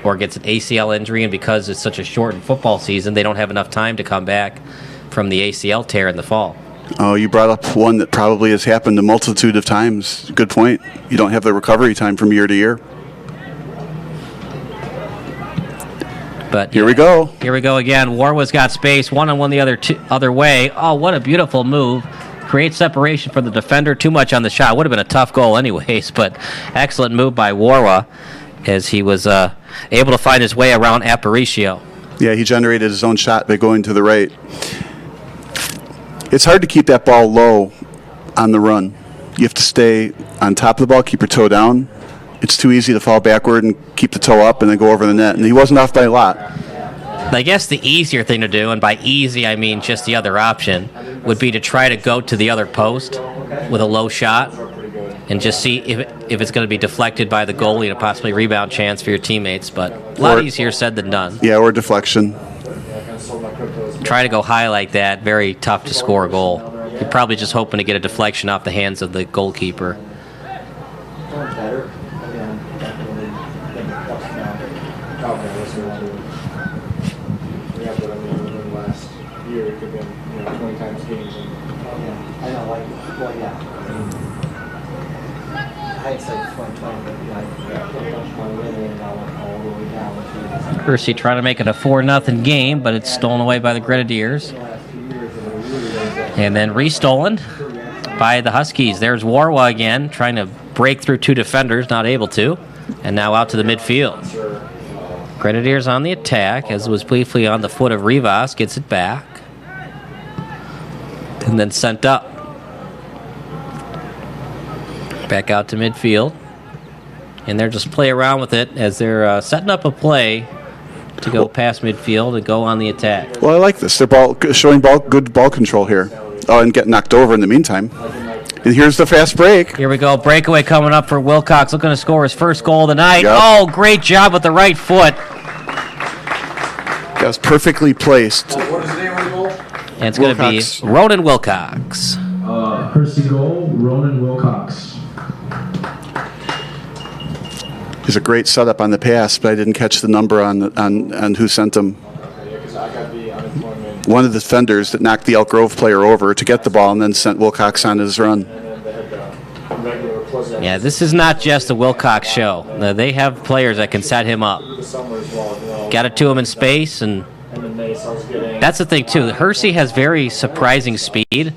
or gets an ACL injury, and because it's such a shortened football season, they don't have enough time to come back from the ACL tear in the fall? Oh, you brought up one that probably has happened a multitude of times. Good point. You don't have the recovery time from year to year. But Here we go. Here we go again. Warwa's got space, one-on-one the other way. Oh, what a beautiful move. Creates separation for the defender. Too much on the shot. Would have been a tough goal anyways, but excellent move by Warwa as he was able to find his way around Aparicio. Yeah, he generated his own shot by going to the right. It's hard to keep that ball low on the run. You have to stay on top of the ball, keep your toe down. It's too easy to fall backward and keep the toe up and then go over the net. And he wasn't off by a lot. I guess the easier thing to do, and by easy I mean just the other option, would be to try to go to the other post with a low shot and just see if it's going to be deflected by the goalie and a possibly rebound chance for your teammates. But a lot easier said than done. Yeah, or deflection. Try to go high like that, very tough to score a goal. You're probably just hoping to get a deflection off the hands of the goalkeeper. Hersey trying to make it a 4-0 game, but it's stolen away by the Grenadiers. And then restolen by the Huskies. There's Warwa again, trying to break through two defenders, not able to. And now out to the midfield. Grenadiers on the attack, as was briefly on the foot of Rivas, gets it back. And then sent up. Back out to midfield. And they're just play around with it as they're setting up a play to go past midfield and go on the attack. Well, I like this. They're showing good ball control here. Oh, and get knocked over in the meantime. And here's the fast break. Here we go. Breakaway coming up for Wilcox, looking to score his first goal of the night. Yep. Oh, great job with the right foot. That was perfectly placed. What is the name of the goal? And it's going to be Ronan Wilcox. Hersey goal, Ronan Wilcox. It's a great setup on the pass, but I didn't catch the number on who sent him. One of the defenders that knocked the Elk Grove player over to get the ball and then sent Wilcox on his run. Yeah, this is not just a Wilcox show. They have players that can set him up. Got it to him in space, and that's the thing, too. Hersey has very surprising speed.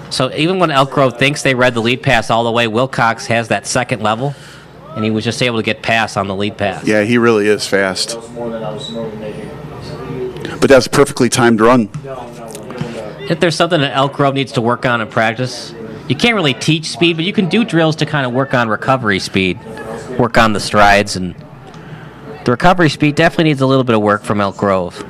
So even when Elk Grove thinks they read the lead pass all the way, Wilcox has that second level. And he was just able to get past on the lead pass. Yeah, he really is fast. But that's a perfectly timed run. If there's something that Elk Grove needs to work on in practice, you can't really teach speed, but you can do drills to kind of work on recovery speed, work on the strides. And the recovery speed definitely needs a little bit of work from Elk Grove.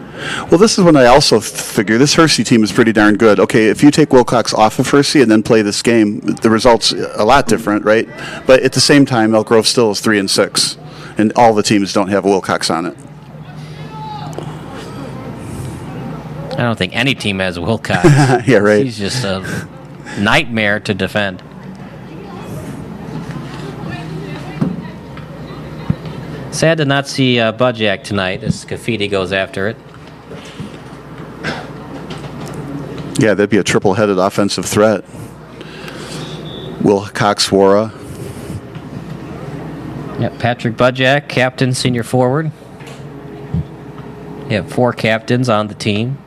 Well, this is when I also figure this Hersey team is pretty darn good. Okay, if you take Wilcox off of Hersey and then play this game, the result's a lot different, right? But at the same time, Elk Grove still is 3-6, and all the teams don't have Wilcox on it. I don't think any team has Wilcox. Yeah, right. He's just a nightmare to defend. Sad to not see Budjak tonight as Cafidi goes after it. Yeah, that'd be a triple-headed offensive threat. Wilcox, Wara. Yep, Patrick Budjak, captain, senior forward. You have 4 captains on the team.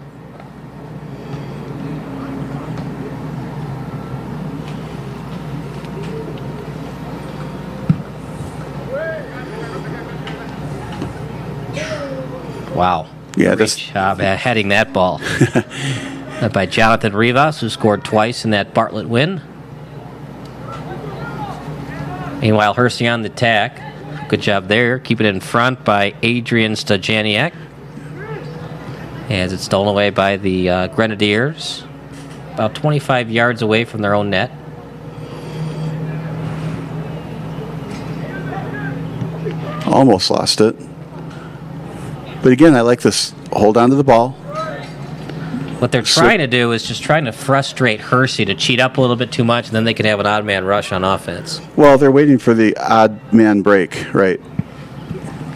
Wow. Yeah, great job at heading that ball. By Jonathan Rivas, who scored twice in that Bartlett win. Meanwhile, Hersey on the attack. Good job there. Keep it in front by Adrian Stajaniak. As it's stolen away by the Grenadiers. About 25 yards away from their own net. Almost lost it. But again, I like this. Hold on to the ball. What they're trying to do is just trying to frustrate Hersey to cheat up a little bit too much, and then they could have an odd man rush on offense. Well, they're waiting for the odd man break, right?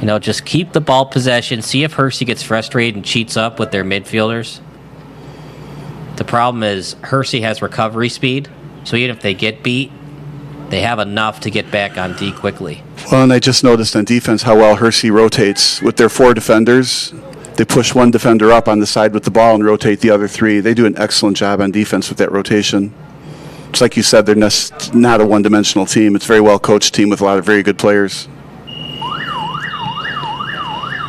You know, just keep the ball possession. See if Hersey gets frustrated and cheats up with their midfielders. The problem is Hersey has recovery speed, so even if they get beat, they have enough to get back on D quickly. Well, and I just noticed on defense how well Hersey rotates with their 4 defenders. They push one defender up on the side with the ball and rotate the other 3. They do an excellent job on defense with that rotation. It's like you said, they're not a one-dimensional team. It's a very well-coached team with a lot of very good players.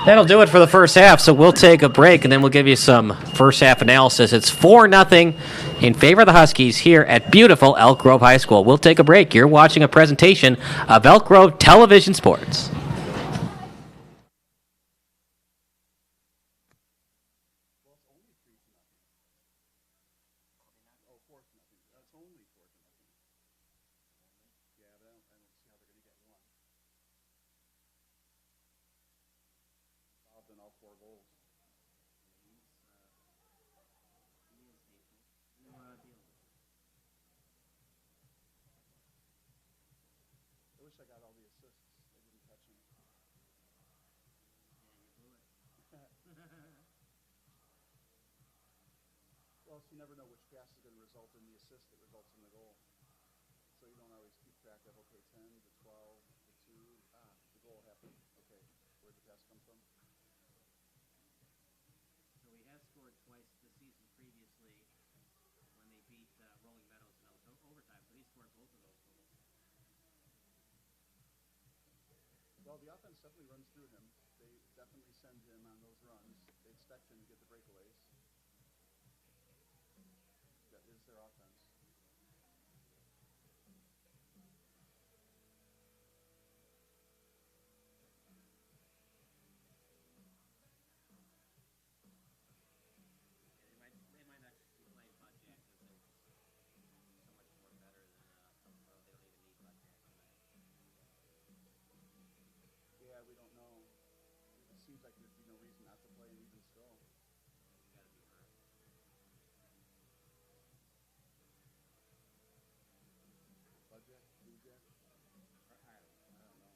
That'll do it for the first half, so we'll take a break, and then we'll give you some first-half analysis. It's 4-0 in favor of the Huskies here at beautiful Elk Grove High School. We'll take a break. You're watching a presentation of Elk Grove Television Sports. Well, you never know which pass is going to result in the assist that results in the goal. So you don't always keep track of, okay, 10 to 12 to 2. The goal happened. Okay, where'd the pass come from? So he has scored twice this season previously when they beat Rolling Meadows in overtime, so he scored both of those goals. Well, the offense definitely runs through him. They definitely send him on those runs. They expect him to get the breakaways. That is their offense. They might not be playing Bud Jack because they're so much more better than Elk Grove. They don't even need Bud Jack tonight. Yeah, we don't know. It seems like there'd be no reason not to play him even still. He's got to be hurt. Budget, Blue Jack? I don't know.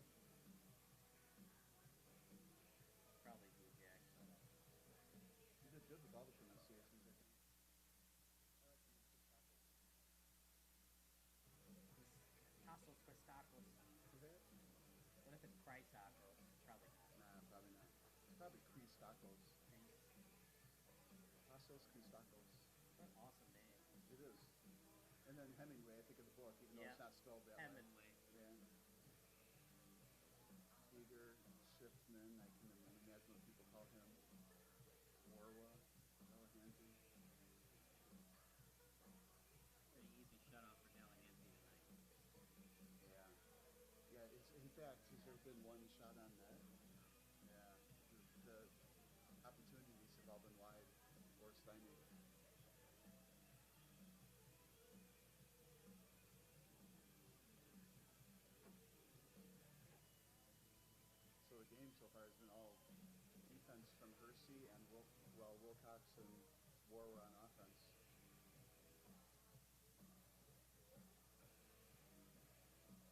Probably Blue Jack. You did good with all the pronunciations. Tacos for tacos. What if it's fried tacos? Probably not. Nah, probably not. It's probably Crease Tacos. Pasos Crease Tacos. What an awesome name. It is. And then Hemingway, I think of the book, even though it's not spelled that Hemingway. way. Yeah. Eager, Shiftman, I can imagine what people call him. Warwa, Delahanty. Pretty easy shutout for Delahanty tonight. Yeah. Yeah, it's, in fact, has there been one shot on net? Yeah. The opportunities have all been wide or stymied. So the game so far has been all defense from Hersey and Wilcox and Warwa on offense.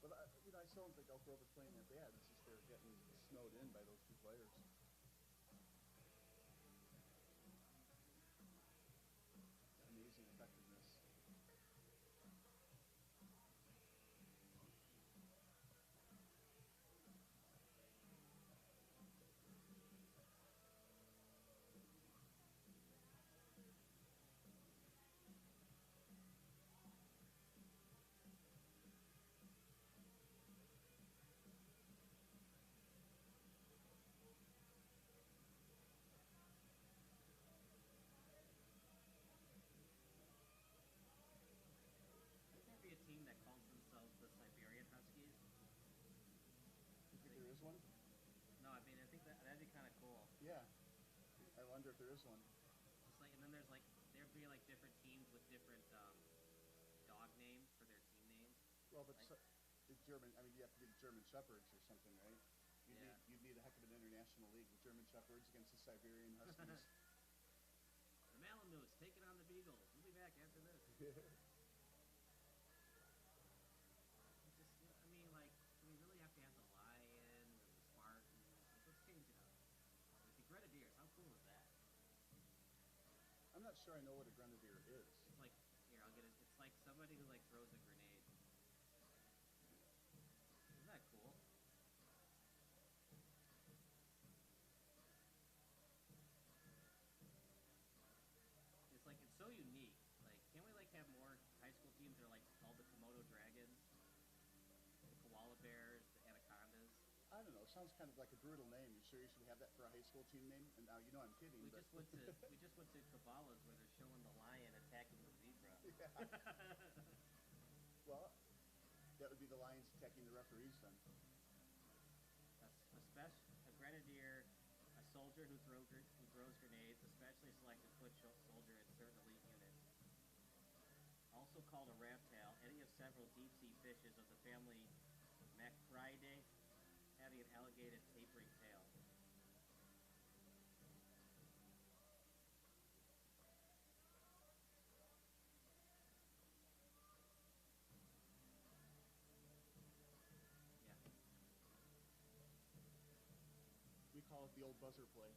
But I still don't think Elk Grove is playing that bad. It's just they're getting snowed in by those 2 players. Amazing effectiveness. There be a team that calls themselves the Siberian Huskies. You think there is one? No, I mean I think that'd be kind of cool. Yeah. I wonder if there is one. It's like, and then there'd be like different teams with different dog names for their team names. Well, but the German, I mean, you have to be the German Shepherds or something, right? You Yeah. You'd need a heck of an international league with German Shepherds against the Siberian Huskies. The Malamutes taking on the Beagles. We'll be back after this. Just, I mean, like, do we really have to have the Lions or the Spartans? Like, let's change it up. Like the Grenadiers, how cool is that? I'm not sure I know what a grenadier is. It's like, here, I'll get it. It's like somebody who, like, throws a grenade. Isn't that cool? It's like, it's so unique. Like, can't we, like, have more high school teams that are, like, called the Komodo Dragons? The Koala Bears, the Anacondas? I don't know. Sounds kind of like a brutal name. You sure you should have that for a high school team name? And now you know I'm kidding. We but just went to Cabela's where they're showing the lion attacking the zebra. Well, that would be the Lions attacking the referees then. A grenadier, a soldier who throws grenades, a specially selected foot soldier in certain elite units. Also called a reptile, any of several deep sea fishes of the family Macroidae, having an elongated tapering tail. Yeah. We call it the old buzzer play.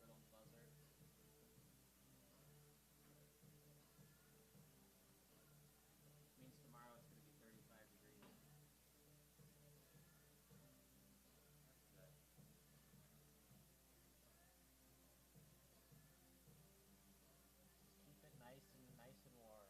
Good old buzzer. Means tomorrow it's going to be 35 degrees. That's good. Just keep it nice and warm.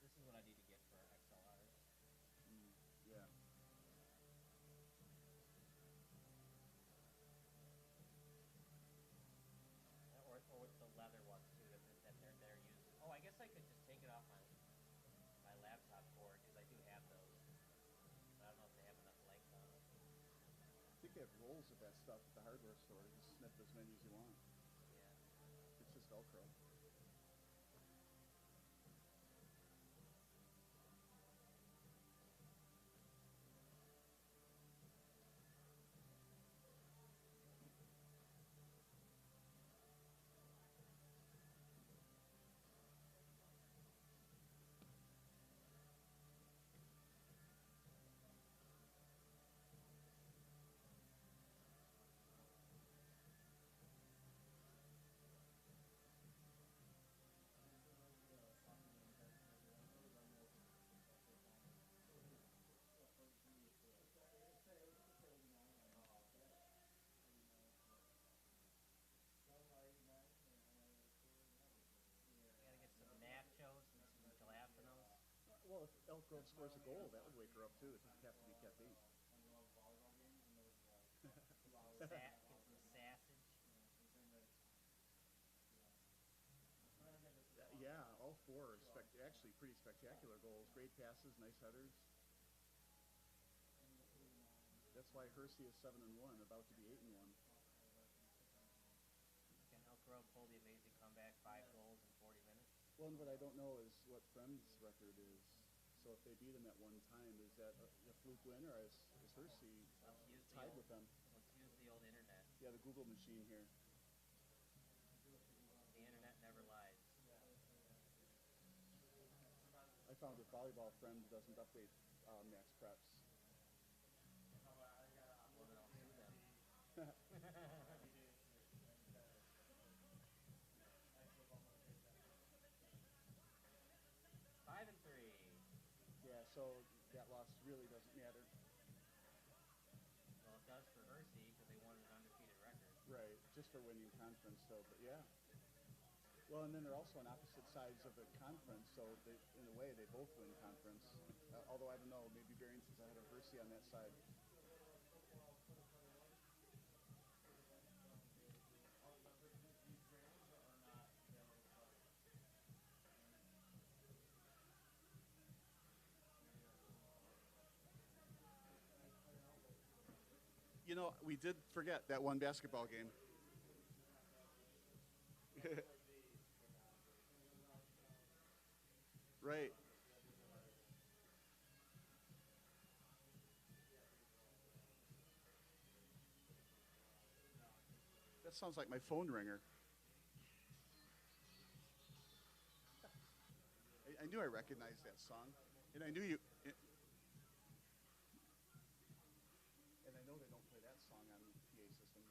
This is what I need to get for XLRs. Yeah. Or with the leather ones too that they're using. Oh, I guess I could just take it off my laptop cord because I do have those. But I don't know if they have enough length on it. I think they have rolls of that stuff at the hardware store. You just snip as many as you want. Yeah. It's just Velcro. Gotta get some nachos and some jalapenos. Well, if Elk Grove scores a goal, that would wake her up too. It doesn't have to be caffeine. Get some sausage. Yeah, all four are actually pretty spectacular goals. Great passes, nice headers. That's why Hersey is 7-1, about to be 8-1. Can Elk Grove pull the amazing comeback, 5 goals in 40 minutes? Well, and what I don't know is what Friend's record is. So if they beat them at one time, is that a fluke win, or is Hersey tied with them? Let's use the old internet. Yeah, the Google machine here. The internet never lies. I found that Volleyball Friend doesn't update max preps. Well, then I'll sue them. 5-3. Yeah, so that loss really doesn't matter. Well, it does for Hersey because they wanted an undefeated record. Right, just for winning conference, though. But yeah. Well, and then they're also on opposite sides of the conference, so they, in a way, they both win conference. Although I don't know, maybe Variance is ahead of Hersey on that side. You know, we did forget that one basketball game. Right. That sounds like my phone ringer. I knew I recognized that song, and I knew you. And I know they don't play that song on PA systems.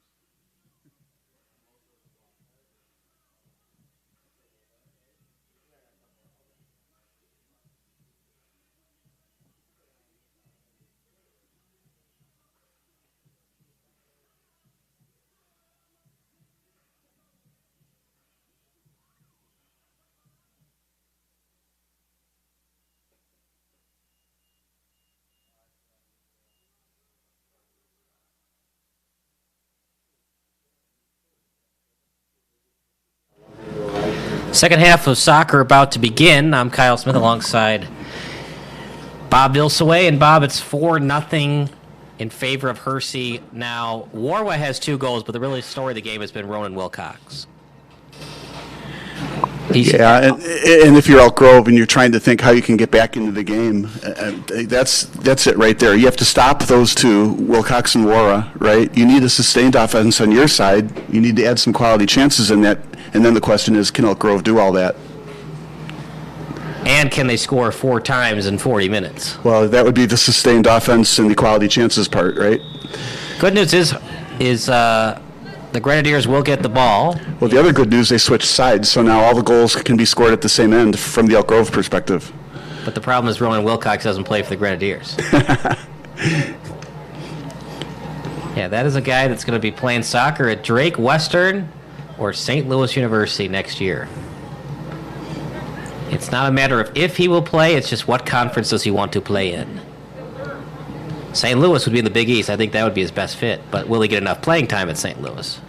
Second half of soccer about to begin. I'm Kyle Smith alongside Bob Vilsaway. And Bob, it's 4-0 in favor of Hersey. Now, Warwa has 2 goals, but the really story of the game has been Ronan Wilcox. Yeah, and if you're Elk Grove and you're trying to think how you can get back into the game, that's it right there. You have to stop those two, Wilcox and Wara, right? You need a sustained offense on your side. You need to add some quality chances in that. And then the question is, can Elk Grove do all that? And can they score 4 times in 40 minutes? Well, that would be the sustained offense and the quality chances part, right? Good news is the Grenadiers will get the ball. Well, the other good news, they switched sides, so now all the goals can be scored at the same end from the Elk Grove perspective. But the problem is Ronan Wilcox doesn't play for the Grenadiers. Yeah, that is a guy that's going to be playing soccer at Drake, Western, or St. Louis University next year. It's not a matter of if he will play, it's just what conference does he want to play in. St. Louis would be in the Big East. I think that would be his best fit. But will he get enough playing time at St. Louis?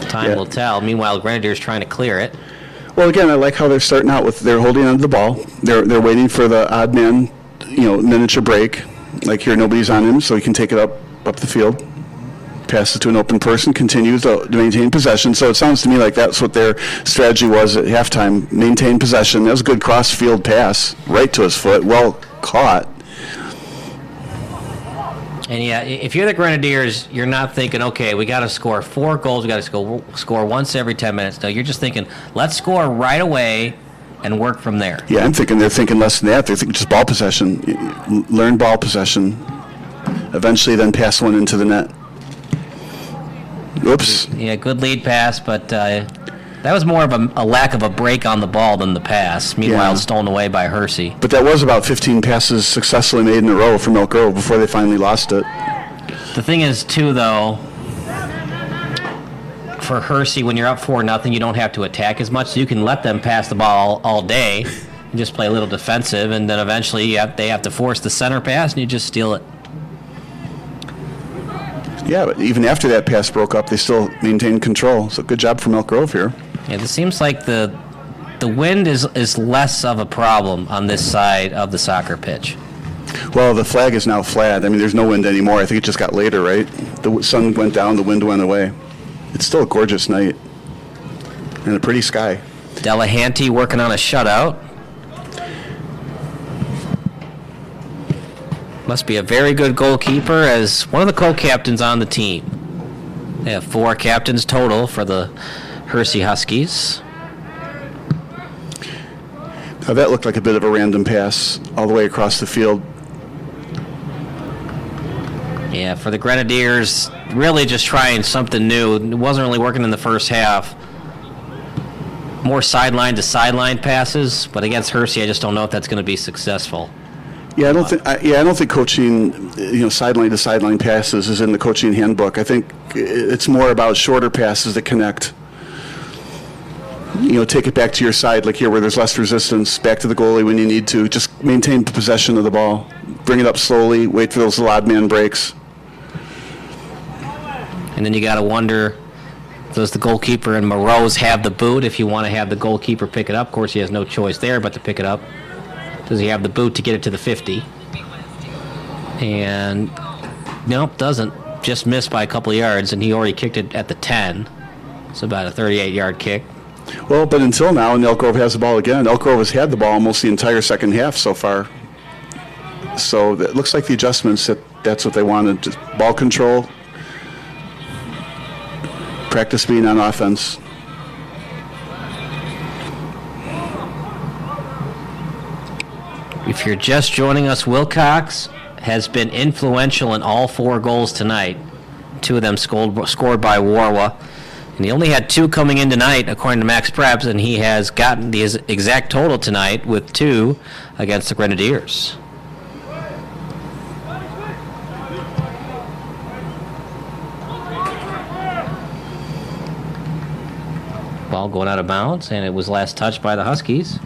Time will tell. Meanwhile, the Grenadiers trying to clear it. Well, again, I like how they're starting out with they're holding onto the ball. They're waiting for the odd man, miniature break. Like here, nobody's on him, so he can take it up the field. Passes to an open person, continues to maintain possession. So it sounds to me like that's what their strategy was at halftime. Maintain possession. That was a good cross-field pass right to his foot. Well caught. And yeah, if you're the Grenadiers, you're not thinking, okay, we got to score 4 goals, we got to score once every 10 minutes. No, you're just thinking, let's score right away and work from there. Yeah, I'm thinking they're thinking less than that. They're thinking just ball possession. Learn ball possession. Eventually then pass one into the net. Oops. Yeah, good lead pass, but that was more of a lack of a break on the ball than the pass. Meanwhile, it's stolen away by Hersey. But that was about 15 passes successfully made in a row from Elk Grove before they finally lost it. The thing is, too, though, for Hersey, when you're up 4-0, you don't have to attack as much. So you can let them pass the ball all day and just play a little defensive, and then eventually they have to force the center pass, and you just steal it. Yeah, but even after that pass broke up, they still maintained control. So good job from Elk Grove here. Yeah, it seems like the wind is less of a problem on this side of the soccer pitch. Well, the flag is now flat. I mean, there's no wind anymore. I think it just got later, right? The sun went down, the wind went away. It's still a gorgeous night and a pretty sky. Delahanty working on a shutout. Must be a very good goalkeeper as one of the co-captains on the team. They have 4 captains total for the Hersey Huskies. Now that looked like a bit of a random pass all the way across the field. Yeah, for the Grenadiers, really just trying something new. It wasn't really working in the first half. More sideline to sideline passes, but against Hersey, I just don't know if that's going to be successful. Yeah, I don't think coaching, sideline to sideline passes is in the coaching handbook. I think it's more about shorter passes that connect. Take it back to your side, like here where there's less resistance, back to the goalie when you need to. Just maintain possession of the ball. Bring it up slowly, wait for those odd man breaks. And then you got to wonder, does the goalkeeper and Morose have the boot if you want to have the goalkeeper pick it up? Of course, he has no choice there but to pick it up. Does he have the boot to get it to the 50? And Nope, doesn't. Just missed by a couple of yards, and he already kicked it at the 10. It's about a 38-yard kick. Well, but until now, and Elk Grove has the ball again. Elk Grove has had the ball almost the entire second half so far. So it looks like the adjustments, that's what they wanted. Just ball control, practice being on offense. If you're just joining us, Wilcox has been influential in all 4 goals tonight. 2 of them scored by Warwa. And he only had 2 coming in tonight, according to Max Preps, and he has gotten the exact total tonight with 2 against the Grenadiers. Ball going out of bounds, and it was last touched by the Huskies.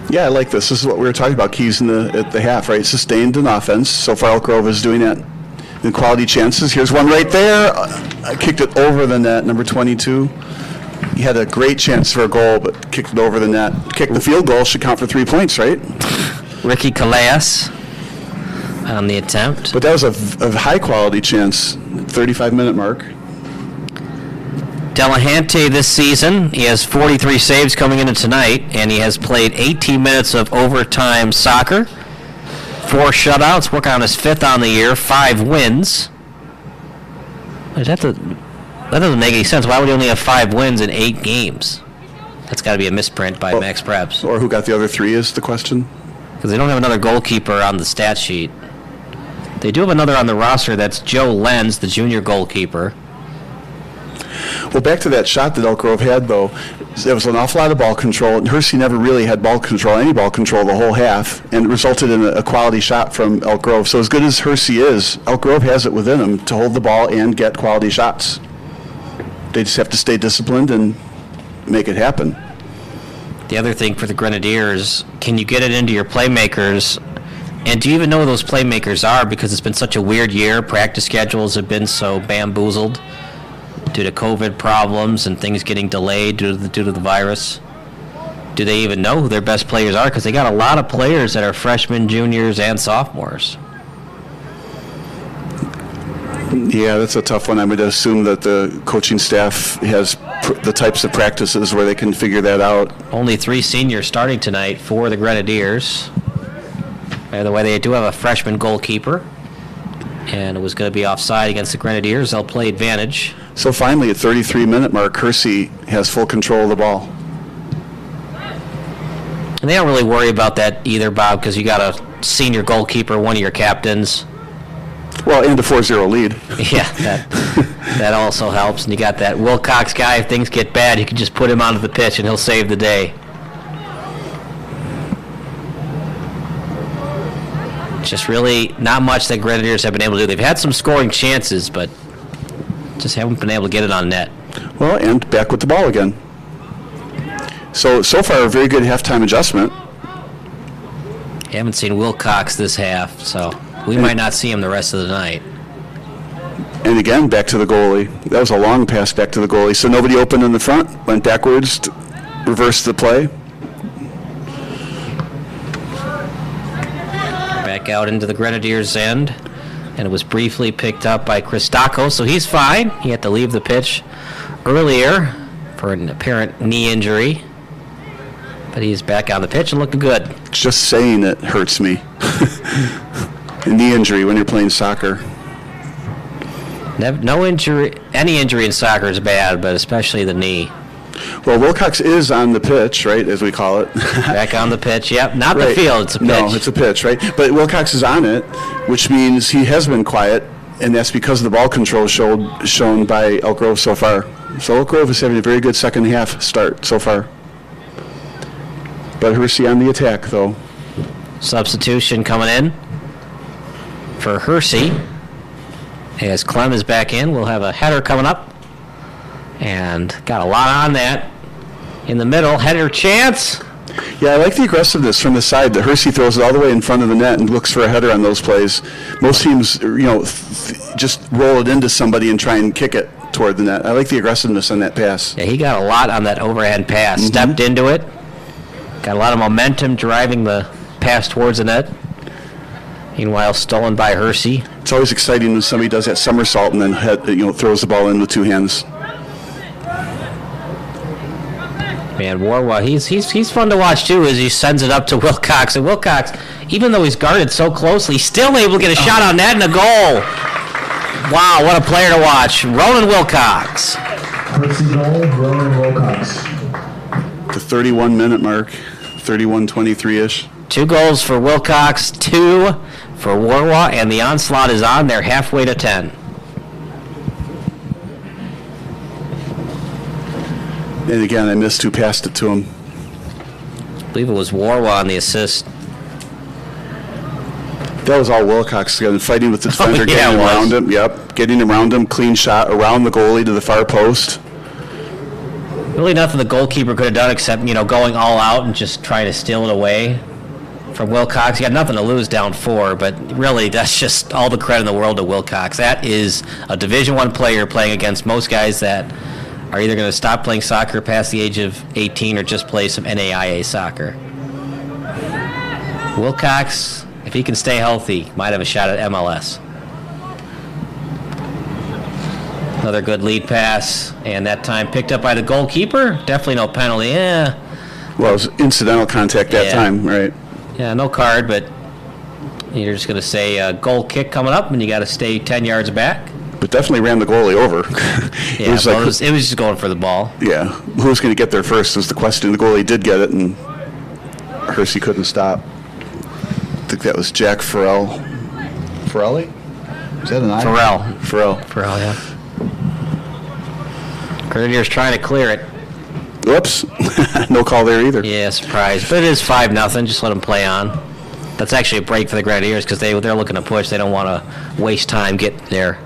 Yeah, I like this. This is what we were talking about, keys at the half, right? Sustained in offense. So far, Elk Grove is doing that. And quality chances. Here's one right there. I kicked it over the net, number 22. He had a great chance for a goal, but kicked it over the net. Kicked the field goal, should count for 3 points, right? Ricky Calais on the attempt. But that was a high-quality chance, 35-minute mark. Delahante this season, he has 43 saves coming into tonight, and he has played 18 minutes of overtime soccer, 4 shutouts, working on his 5th on the year, 5 wins. That doesn't make any sense. Why would he only have 5 wins in 8 games? That's got to be a misprint by Max Preps. Or who got the other 3 is the question. Because they don't have another goalkeeper on the stat sheet. They do have another on the roster. That's Joe Lenz, the junior goalkeeper. Well, back to that shot that Elk Grove had, though, there was an awful lot of ball control, and Hersey never really had any ball control the whole half, and it resulted in a quality shot from Elk Grove. So as good as Hersey is, Elk Grove has it within them to hold the ball and get quality shots. They just have to stay disciplined and make it happen. The other thing for the Grenadiers, can you get it into your playmakers? And do you even know who those playmakers are? Because it's been such a weird year. Practice schedules have been so bamboozled due to COVID problems and things getting delayed due to the virus. Do they even know who their best players are? Because they got a lot of players that are freshmen, juniors, and sophomores. Yeah, that's a tough one. I would assume that the coaching staff has the types of practices where they can figure that out. Only 3 seniors starting tonight for the Grenadiers. By the way, they do have a freshman goalkeeper, and it was going to be offside against the Grenadiers. They'll play advantage. So finally, at 33-minute mark, Hersey has full control of the ball. And they don't really worry about that either, Bob, because you got a senior goalkeeper, one of your captains. Well, and a 4-0 lead. Yeah, that also helps. And you got that Wilcox guy. If things get bad, you can just put him onto the pitch, and he'll save the day. Just really not much that Grenadiers have been able to do. They've had some scoring chances, but just haven't been able to get it on net. Well, and back with the ball again. So far, a very good halftime adjustment. Haven't seen Wilcox this half, so we might not see him the rest of the night. And again, back to the goalie. That was a long pass back to the goalie. So nobody open in the front, went backwards, reversed the play. Back out into the Grenadiers' end, and it was briefly picked up by Christakos, so he's fine. He had to leave the pitch earlier for an apparent knee injury, but he's back on the pitch and looking good. Just saying it hurts me. A knee injury when you're playing soccer. No injury, any injury in soccer is bad, but especially the knee. Well, Wilcox is on the pitch, right, as we call it. Back on the pitch, yep. Not right. The field, it's a pitch. No, it's a pitch, right? But Wilcox is on it, which means he has been quiet, and that's because of the ball control shown by Elk Grove so far. So Elk Grove is having a very good second half start so far. But Hersey on the attack, though. Substitution coming in for Hersey. As Clem is back in, we'll have a header coming up. And got a lot on that. In the middle, header chance. Yeah, I like the aggressiveness from the side. The Hersey throws it all the way in front of the net and looks for a header on those plays. Most teams, just roll it into somebody and try and kick it toward the net. I like the aggressiveness on that pass. Yeah, he got a lot on that overhead pass. Mm-hmm. Stepped into it. Got a lot of momentum driving the pass towards the net. Meanwhile, stolen by Hersey. It's always exciting when somebody does that somersault and then throws the ball in with two hands. Man, Warwa, he's fun to watch too as he sends it up to Wilcox. And Wilcox, even though he's guarded so closely, he's still able to get a shot on net and a goal. Wow, what a player to watch. Ronan Wilcox. Hersey goal, Ronan Wilcox. The 31-minute mark, 31-23-ish. 2 goals for Wilcox, 2 for Warwa, and the onslaught is on. They're halfway to 10. And again, I missed who passed it to him. I believe it was Warwa on the assist. That was all Wilcox again, fighting with the defender, yeah, getting it was. around him. Yep, getting around him, clean shot around the goalie to the far post. Really nothing the goalkeeper could have done except, going all out and just trying to steal it away from Wilcox. He got nothing to lose down 4, but really that's just all the credit in the world to Wilcox. That is a Division I player playing against most guys that are either going to stop playing soccer past the age of 18 or just play some NAIA soccer. Wilcox, if he can stay healthy, might have a shot at MLS. Another good lead pass, and that time picked up by the goalkeeper. Definitely no penalty. Yeah. Well, it was incidental contact that time, right? Yeah, no card, but you're just going to say goal kick coming up, and you got to stay 10 yards back. But definitely ran the goalie over. Yeah, it was just going for the ball. Yeah, who was going to get there first was the question. The goalie did get it, and Hersey couldn't stop. I think that was Jack Farrell. Farrelly? Is that an I? Farrell, yeah. Grenadiers trying to clear it. Whoops. No call there either. Yeah, surprise. But it is 5-0. Just let them play on. That's actually a break for the Grenadiers because they're looking to push. They don't want to waste time getting their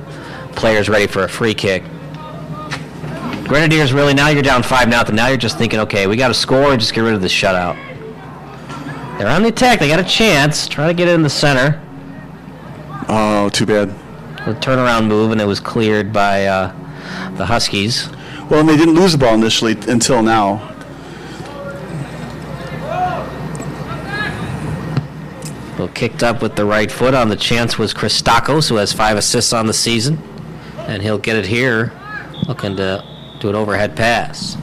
players ready for a free kick. Grenadiers, really, now you're down 5-0. Now you're just thinking, okay, we got to score and just get rid of the shutout. They're on the attack. They got a chance. Try to get it in the center. Oh, too bad. The turnaround move, and it was cleared by the Huskies. Well, and they didn't lose the ball initially until now. Well, kicked up with the right foot on the chance was Christakos, who has 5 assists on the season. And he'll get it here, looking to do an overhead pass.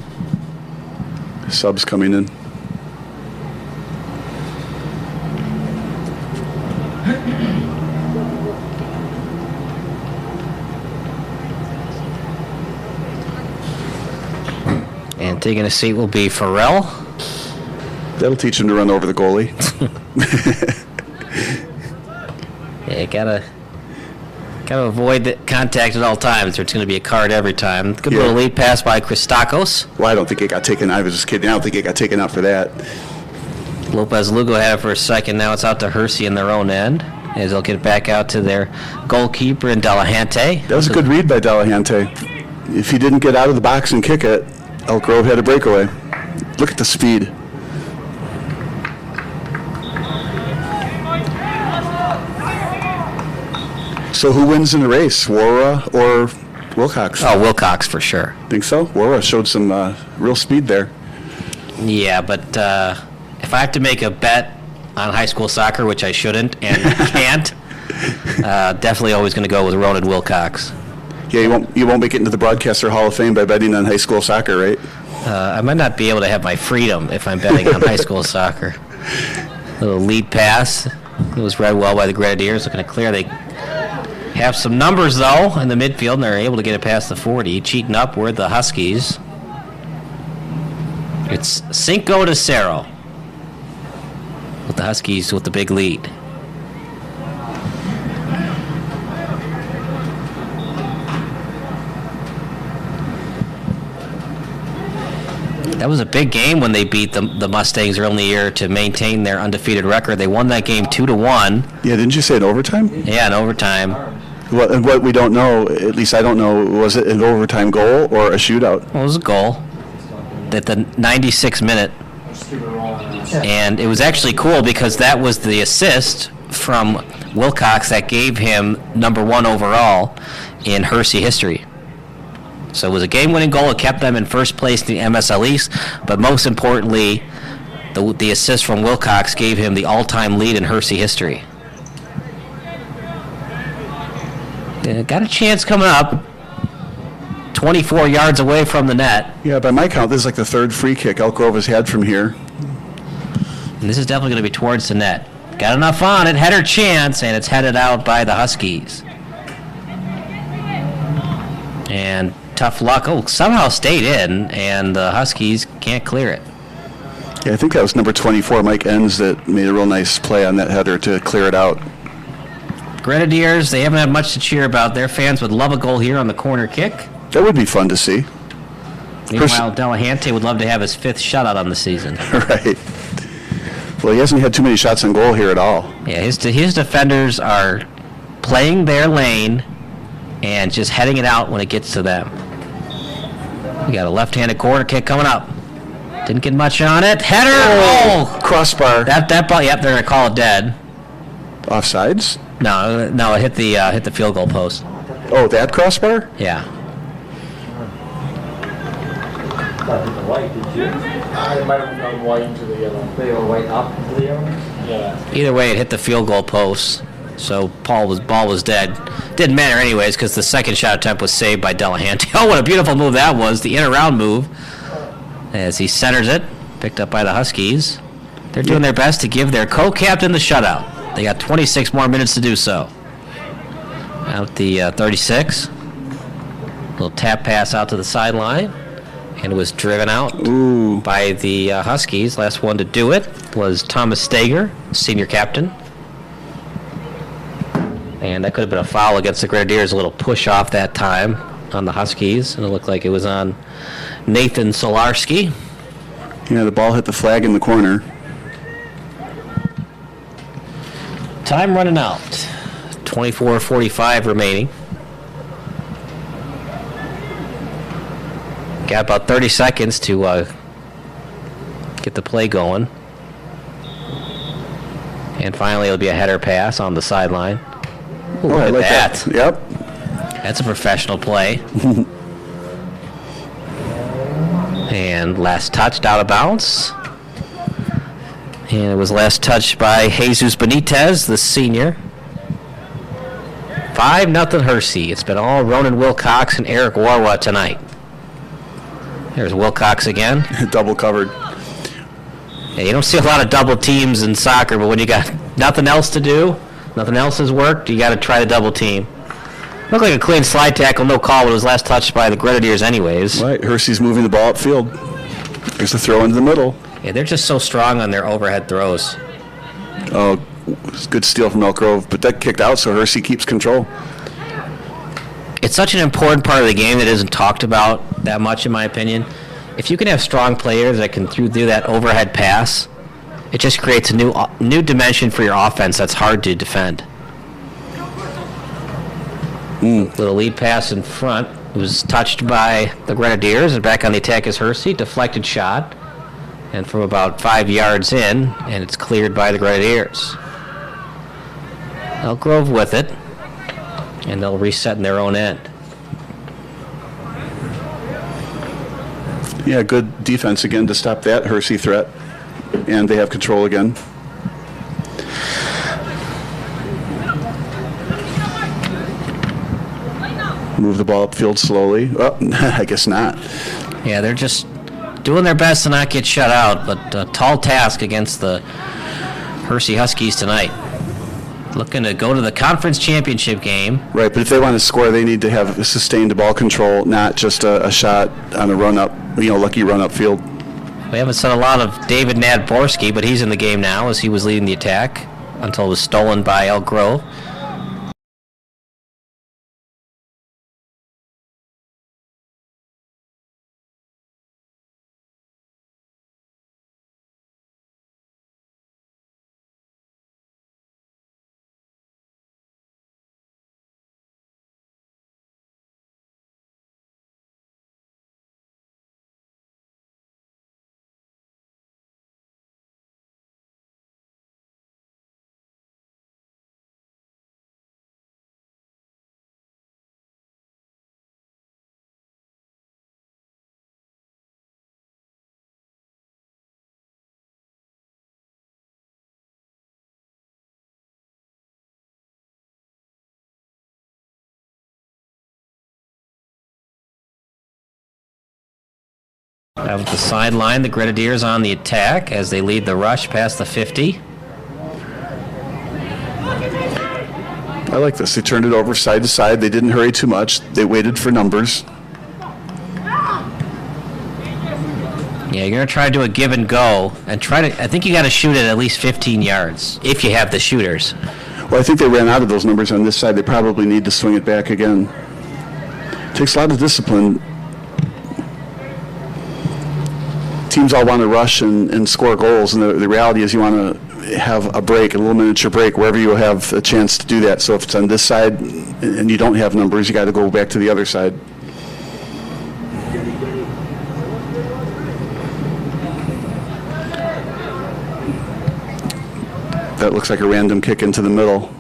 Subs coming in. And taking a seat will be Farrell. That'll teach him to run over the goalie. Yeah, gotta avoid the contact at all times, or it's going to be a card every time. Good little lead pass by Christakos. Well, I don't think it got taken. I was just kidding. I don't think it got taken out for that. Lopez Lugo had it for a second. Now it's out to Hersey in their own end, as they'll get it back out to their goalkeeper in Delahante. That was a good read by Delahante. If he didn't get out of the box and kick it, Elk Grove had a breakaway. Look at the speed. So who wins in the race, Wara or Wilcox? Oh, Wilcox for sure. Think so? Wara showed some real speed there. Yeah, but if I have to make a bet on high school soccer, which I shouldn't and can't, definitely always going to go with Ronan Wilcox. Yeah, you won't make it into the Broadcaster Hall of Fame by betting on high school soccer, right? I might not be able to have my freedom if I'm betting on high school soccer. Little lead pass. It was read well by the Grenadiers. Looking to clear. They have some numbers, though, in the midfield, and they're able to get it past the 40. Cheating up were the Huskies. It's Cinco de Cerro with the Huskies with the big lead. That was a big game when they beat the Mustangs early in the year to maintain their undefeated record. They won that game 2-1. Yeah, didn't you say in overtime? Yeah, in overtime. What we don't know, at least I don't know, was it an overtime goal or a shootout? Well, it was a goal at the 96th minute. And it was actually cool because that was the assist from Wilcox that gave him number 1 overall in Hersey history. So it was a game-winning goal. It kept them in first place in the MSL East, but most importantly, the assist from Wilcox gave him the all-time lead in Hersey history. got a chance coming up. 24 yards away from the net. Yeah, by my count, this is like the third free kick Elk Grove has had from here. And this is definitely going to be towards the net. Got enough on it, header chance, and it's headed out by the Huskies. And tough luck. Oh, somehow stayed in, and the Huskies can't clear it. Yeah, I think that was number 24, Mike Enns, that made a real nice play on that header to clear it out. Grenadiers, they haven't had much to cheer about. Their fans would love a goal here on the corner kick. That would be fun to see. Meanwhile, Delahante would love to have his 5th shutout on the season. Right. Well, he hasn't had too many shots on goal here at all. Yeah, his defenders are playing their lane and just heading it out when it gets to them. We got a left-handed corner kick coming up. Didn't get much on it. Header! Oh! Crossbar. That ball, yep, they're going to call it dead. Offsides? No, it hit the field goal post. Oh, that crossbar? Yeah. It might have gone white into the yellow. They go white up to the yellow? Yeah. Either way, it hit the field goal post, so ball was dead. Didn't matter anyways because the second shot attempt was saved by Delahante. Oh, what a beautiful move that was! The in-around move as he centers it, picked up by the Huskies. They're doing their best to give their co-captain the shutout. They got 26 more minutes to do so. Out the 36. Little tap pass out to the sideline. And it was driven out by the Huskies. Last one to do it was Thomas Stager, senior captain. And that could have been a foul against the Grenadiers. A little push off that time on the Huskies. And it looked like it was on Nathan Solarski. Yeah, the ball hit the flag in the corner. Time running out. 24:45 remaining. Got about 30 seconds to get the play going. And finally, it'll be a header pass on the sideline. Ooh, I like that. Yep. That's a professional play. And last touched out of bounds. And it was last touched by Jesus Benitez, the senior. 5-0 Hersey. It's been all Ronan Wilcox and Eric Warwa tonight. There's Wilcox again. Double covered. Yeah, you don't see a lot of double teams in soccer, but when you got nothing else to do, nothing else has worked, you got to try the double team. Looked like a clean slide tackle, no call, but it was last touched by the Grenadiers anyways. Right, Hersey's moving the ball upfield. There's the throw into the middle. Yeah, they're just so strong on their overhead throws. Oh, it's a good steal from Elk Grove, but that kicked out, so Hersey keeps control. It's such an important part of the game that isn't talked about that much, in my opinion. If you can have strong players that can do that overhead pass, it just creates a new dimension for your offense that's hard to defend. Little lead pass in front. It was touched by the Grenadiers, and back on the attack is Hersey. Deflected shot, and from about 5 yards in, and it's cleared by the Grenadiers. Elk Grove with it, and they'll reset in their own end. Yeah, good defense again to stop that Hersey threat, and they have control again. Move the ball upfield slowly. Oh, I guess not. Yeah, they're just doing their best to not get shut out, but a tall task against the Hersey Huskies tonight. Looking to go to the conference championship game. Right, but if they want to score, they need to have sustained ball control, not just a shot on a run-up, lucky run-up field. We haven't said a lot of David Nadborski, but he's in the game now as he was leading the attack until it was stolen by Elk Grove. Out at the sideline, the Grenadiers on the attack as they lead the rush past the 50. I like this. They turned it over side to side. They didn't hurry too much. They waited for numbers. Yeah, you're going to try to do a give and go and I think you got to shoot it at least 15 yards if you have the shooters. Well, I think they ran out of those numbers on this side. They probably need to swing it back again. Takes a lot of discipline. Teams all want to rush and score goals, and the reality is you want to have a break, a little miniature break, wherever you have a chance to do that. So if it's on this side and you don't have numbers, you got to go back to the other side. That looks like a random kick into the middle.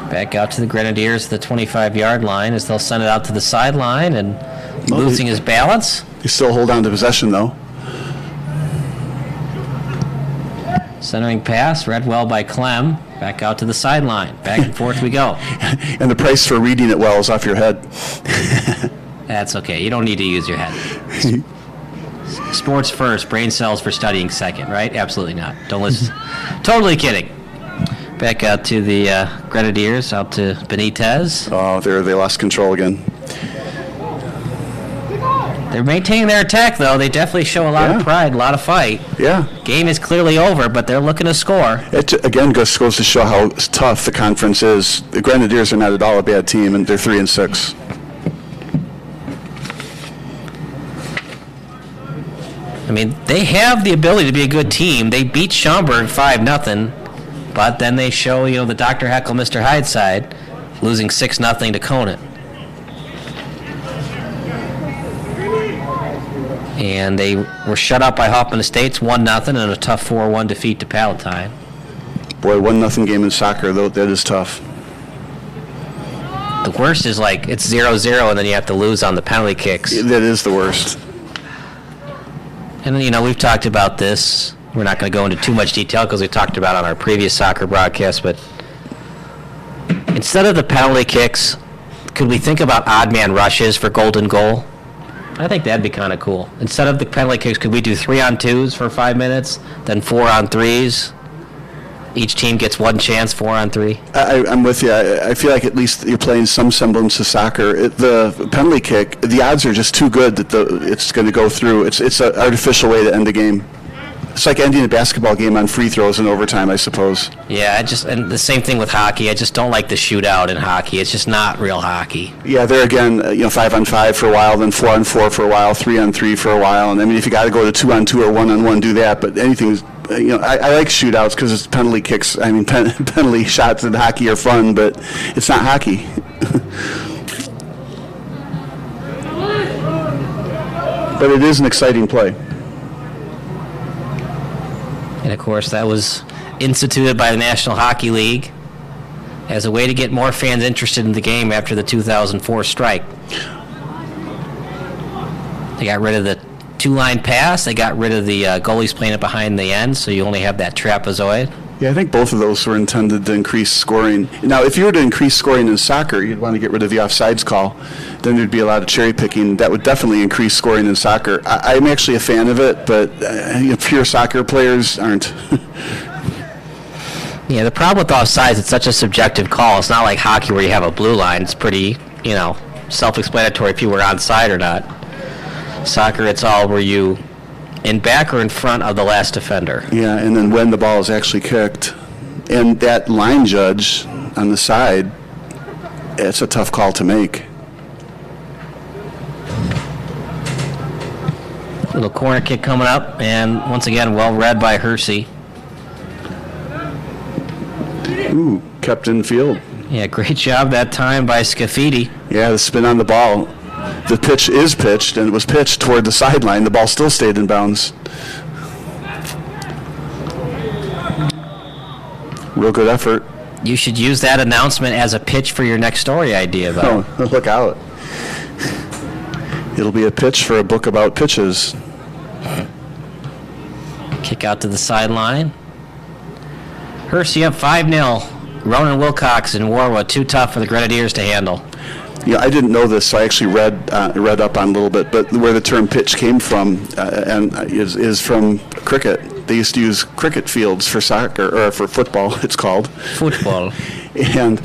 Back out to the Grenadiers, the 25-yard line, as they'll send it out to the sideline and losing his balance. They still hold on to possession, though. Centering pass, read well by Clem. Back out to the sideline. Back and forth we go. And the price for reading it well is off your head. That's okay. You don't need to use your head. Sports first, brain cells for studying second, right? Absolutely not. Don't listen. Totally kidding. Back out to the Grenadiers, out to Benitez. Oh, they lost control again. They're maintaining their attack, though. They definitely show a lot of pride, a lot of fight. Yeah. Game is clearly over, but they're looking to score. It again goes to show how tough the conference is. The Grenadiers are not at all a bad team, and they're 3-6. I mean, they have the ability to be a good team. They beat Schaumburg 5-0, but then they show, the Dr. Heckle, Mr. Hyde side, losing 6-0 to Conant. And they were shut out by Hoffman Estates 1-0 and a tough 4-1 defeat to Palatine. Boy, 1-0 game in soccer, though, that is tough. The worst is it's 0-0 and then you have to lose on the penalty kicks. That is the worst. And we've talked about this. We're not going to go into too much detail because we talked about it on our previous soccer broadcast, but instead of the penalty kicks, could we think about odd man rushes for golden goal? I think that'd be kind of cool. Instead of the penalty kicks, could we do 3-on-2s for 5 minutes, then 4-on-3s? Each team gets one chance, 4-on-3. I'm with you. I feel like at least you're playing some semblance of soccer. The penalty kick, the odds are just too good that it's going to go through. It's an artificial way to end the game. It's like ending a basketball game on free throws in overtime, I suppose. Yeah, and the same thing with hockey. I just don't like the shootout in hockey. It's just not real hockey. Yeah, there again, 5-on-5 for a while, then 4-on-4 for a while, 3-on-3 for a while, and I mean, if you got to go to 2-on-2 or 1-on-1, do that. But anything, I like shootouts because it's penalty kicks. I mean, penalty shots in hockey are fun, but it's not hockey. But it is an exciting play. And, of course, that was instituted by the National Hockey League as a way to get more fans interested in the game after the 2004 strike. They got rid of the two-line pass. They got rid of the goalies playing it behind the end, so you only have that trapezoid. Yeah, I think both of those were intended to increase scoring. Now, if you were to increase scoring in soccer, you'd want to get rid of the offsides call. Then there'd be a lot of cherry picking. That would definitely increase scoring in soccer. I'm actually a fan of it, but pure soccer players aren't. Yeah, the problem with offsides, it's such a subjective call. It's not like hockey where you have a blue line. It's pretty, self-explanatory if you were onside or not. Soccer, it's all were you in back or in front of the last defender. Yeah, and then when the ball is actually kicked. And that line judge on the side, it's a tough call to make. Little corner kick coming up, and once again, well read by Hersey. Ooh, kept in field. Yeah, great job that time by Scafidi. Yeah, the spin on the ball. The pitch is pitched, and it was pitched toward the sideline. The ball still stayed in bounds. Real good effort. You should use that announcement as a pitch for your next story idea, though. Oh, look out. It'll be a pitch for a book about pitches. Kick out to the sideline. Hersey up 5-0. Ronan Wilcox and Warwa too tough for the Grenadiers to handle. Yeah, I didn't know this, so I actually read up on a little bit. But where the term pitch came from, and is from cricket. They used to use cricket fields for soccer or for football. It's called Football. and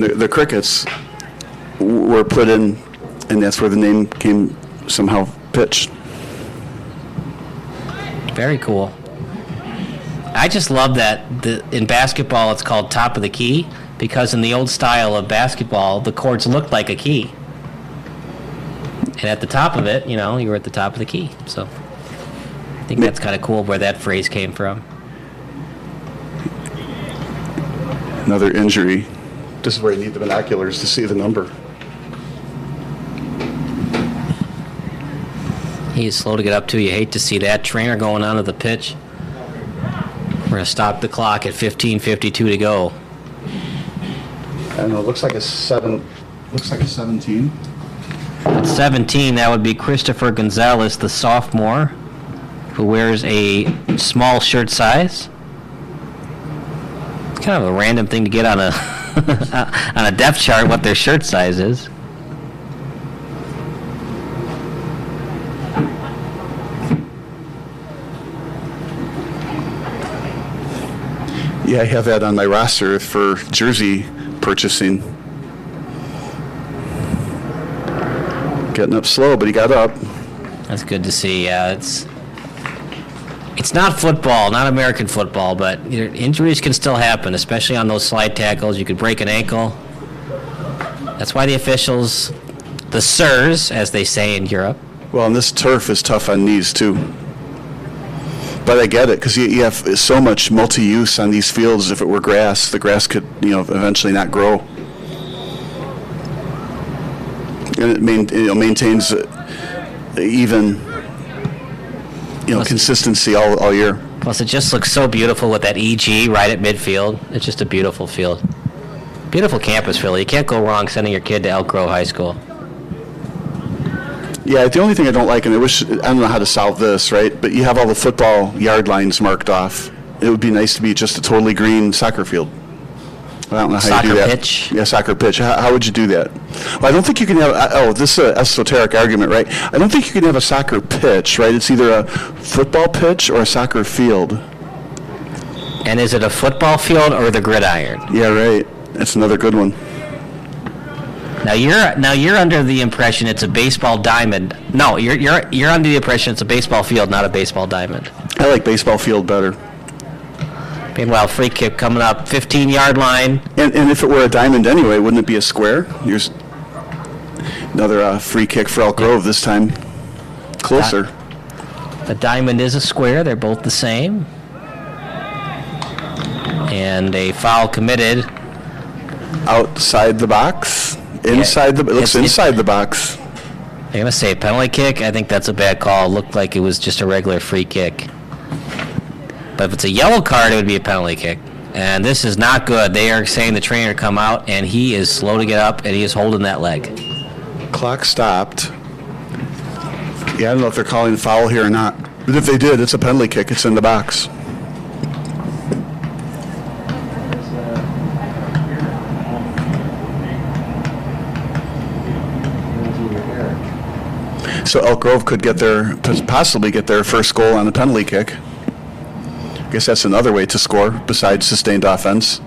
the crickets were put in, and that's where the name came somehow. Pitch. Very cool. I just love that in basketball it's called top of the key, because in the old style of basketball, the courts looked like a key. And at the top of it, you were at the top of the key. So I think that's kind of cool where that phrase came from. Another injury. This is where you need the binoculars to see the number. He's slow to get up to. You hate to see that. Trainer going onto the pitch. We're going to stop the clock at 15:52 to go. I don't know. It looks like a 7. Looks like a 17. At 17, that would be Christopher Gonzalez, the sophomore, who wears a small shirt size. It's kind of a random thing to get on a on a depth chart, what their shirt size is. Yeah, I have that on my roster for jersey purchasing. Getting up slow, but he got up. That's good to see. Yeah, it's not football, not American football, but injuries can still happen, especially on those slide tackles. You could break an ankle. That's why the officials, the sirs, as they say in Europe. Well, and this turf is tough on knees too. But I get it, because you have so much multi-use on these fields. If it were grass, the grass could, eventually not grow. And it maintains even, consistency all year. Plus, it just looks so beautiful with that EG right at midfield. It's just a beautiful field. Beautiful campus, Philly. You can't go wrong sending your kid to Elk Grove High School. Yeah, the only thing I don't like, and I don't know how to solve this, right? But you have all the football yard lines marked off. It would be nice to be just a totally green soccer field. I don't know how you do that. Soccer pitch? Yeah, soccer pitch. How would you do that? Well, I don't think you can have, this is an esoteric argument, right? I don't think you can have a soccer pitch, right? It's either a football pitch or a soccer field. And is it a football field or the gridiron? Yeah, right. That's another good one. Now you're under the impression it's a baseball diamond. No, you're under the impression it's a baseball field, not a baseball diamond. I like baseball field better. Meanwhile, free kick coming up, 15-yard line. And if it were a diamond anyway, wouldn't it be a square? Here's another free kick for Elk Grove this time. Closer. A diamond is a square. They're both the same. And a foul committed. Outside the box? Inside it looks inside the box. I'm going to say penalty kick. I think that's a bad call. It looked like it was just a regular free kick. But if it's a yellow card, it would be a penalty kick. And this is not good. They are saying the trainer come out, and he is slow to get up, and he is holding that leg. Clock stopped. Yeah, I don't know if they're calling a foul here or not. But if they did, it's a penalty kick. It's in the box. So Elk Grove could possibly get their first goal on a penalty kick. I guess that's another way to score besides sustained offense.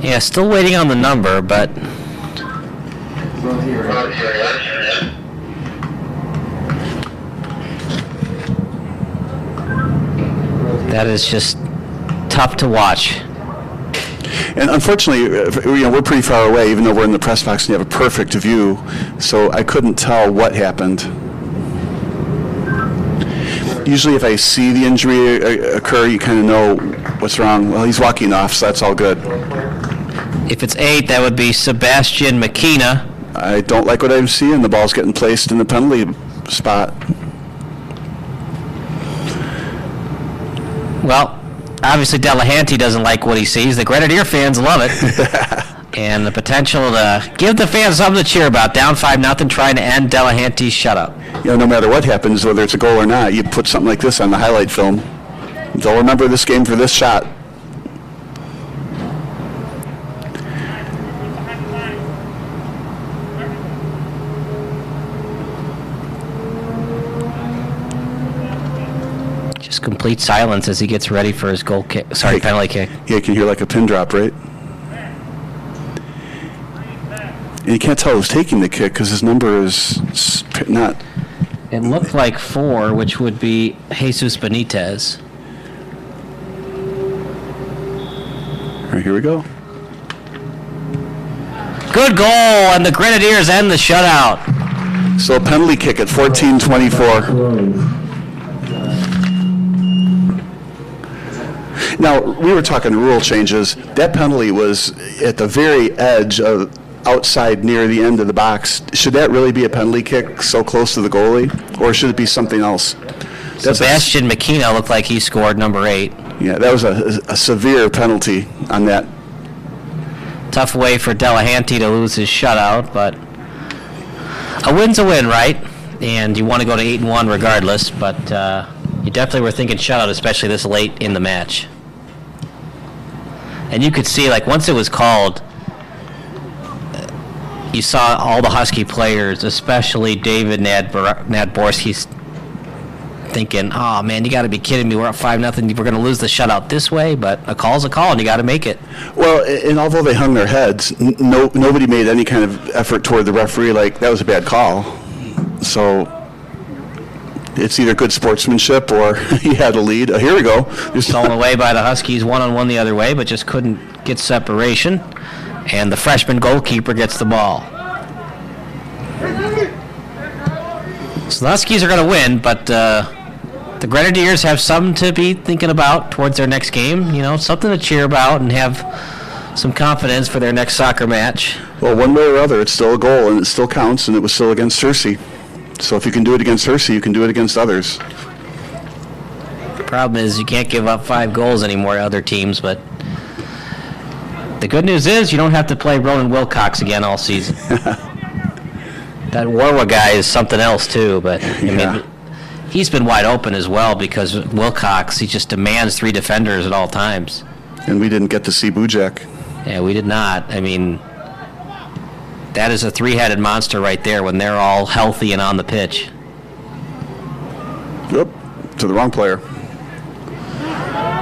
Yeah, still waiting on the number, but that is just tough to watch. And unfortunately, we're pretty far away, even though we're in the press box and you have a perfect view. So I couldn't tell what happened. Usually if I see the injury occur, you kind of know what's wrong. Well, he's walking off, so that's all good. If it's 8, that would be Sebastian McKenna. I don't like what I'm seeing. The ball's getting placed in the penalty spot. Well, obviously Delahanty doesn't like what he sees. The Grenadier fans love it. And the potential to give the fans something to cheer about. Down 5-0, trying to end Delahanty's shutout. No matter what happens, whether it's a goal or not, you put something like this on the highlight film. They'll remember this game for this shot. Just complete silence as he gets ready for his goal kick. Sorry, penalty kick. Yeah, you can hear like a pin drop, right? And you can't tell who's taking the kick because his number is not. It looked like 4, which would be Jesus Benitez. All right, here we go. Good goal, and the Grenadiers end the shutout. So a penalty kick at 14:24. Now, we were talking rule changes. That penalty was at the very edge of outside near the end of the box. Should that really be a penalty kick so close to the goalie, or should it be something else? Sebastian McKenna looked like he scored number 8. Yeah, that was a severe penalty on that. Tough way for Delahanty to lose his shutout, but a win's a win, right? And you want to go to 8-1 regardless, but you definitely were thinking shutout, especially this late in the match. And you could see, like, once it was called, you saw all the Husky players, especially David Nadborski's, thinking, oh, man, you got to be kidding me. We're up 5-0. We're going to lose the shutout this way, but a call's a call, and you got to make it. Well, and although they hung their heads, nobody made any kind of effort toward the referee, like, that was a bad call. So it's either good sportsmanship or he had a lead. Here we go. Stolen away by the Huskies, one-on-one the other way, but just couldn't get separation. And the freshman goalkeeper gets the ball. So the Huskies are going to win, but the Grenadiers have something to be thinking about towards their next game. You know, something to cheer about and have some confidence for their next soccer match. Well, one way or other, it's still a goal, and it still counts, and it was still against Hersey. So if you can do it against Hersey, you can do it against others. The problem is you can't give up 5 goals anymore to other teams, but the good news is you don't have to play Ronan Wilcox again all season. That Warwa guy is something else too, but I mean, he's been wide open as well because Wilcox, he just demands 3 defenders at all times. And we didn't get to see Bujak. Yeah, we did not. I mean, that is a 3-headed monster right there when they're all healthy and on the pitch. Yep, to the wrong player.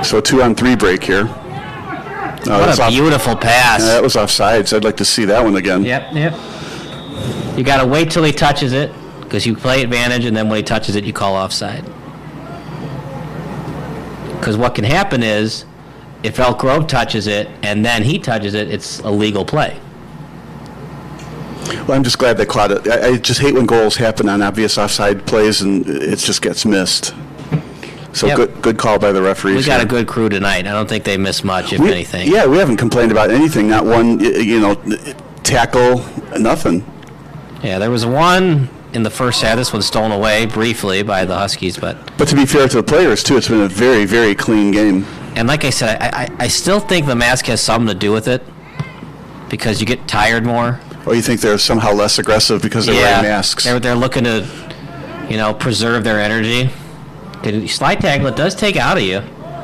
So 2-on-3 break here. What a beautiful pass. Yeah, that was offsides. I'd like to see that one again. Yep. You got to wait till he touches it because you play advantage, and then when he touches it, you call offside. Because what can happen is if Elk Grove touches it and then he touches it, it's a legal play. Well, I'm just glad they caught it. I just hate when goals happen on obvious offside plays and it just gets missed. So good call by the referees. We got a good crew tonight. I don't think they missed much, if anything. Yeah, we haven't complained about anything. Not one, tackle, nothing. Yeah, there was one in the first half. This one stolen away briefly by the Huskies, but to be fair to the players too, it's been a very, very clean game. And like I said, I still think the mask has something to do with it because you get tired more. Or you think they're somehow less aggressive because they're wearing masks? They're looking to, preserve their energy. Slide tackle, it does take out of you.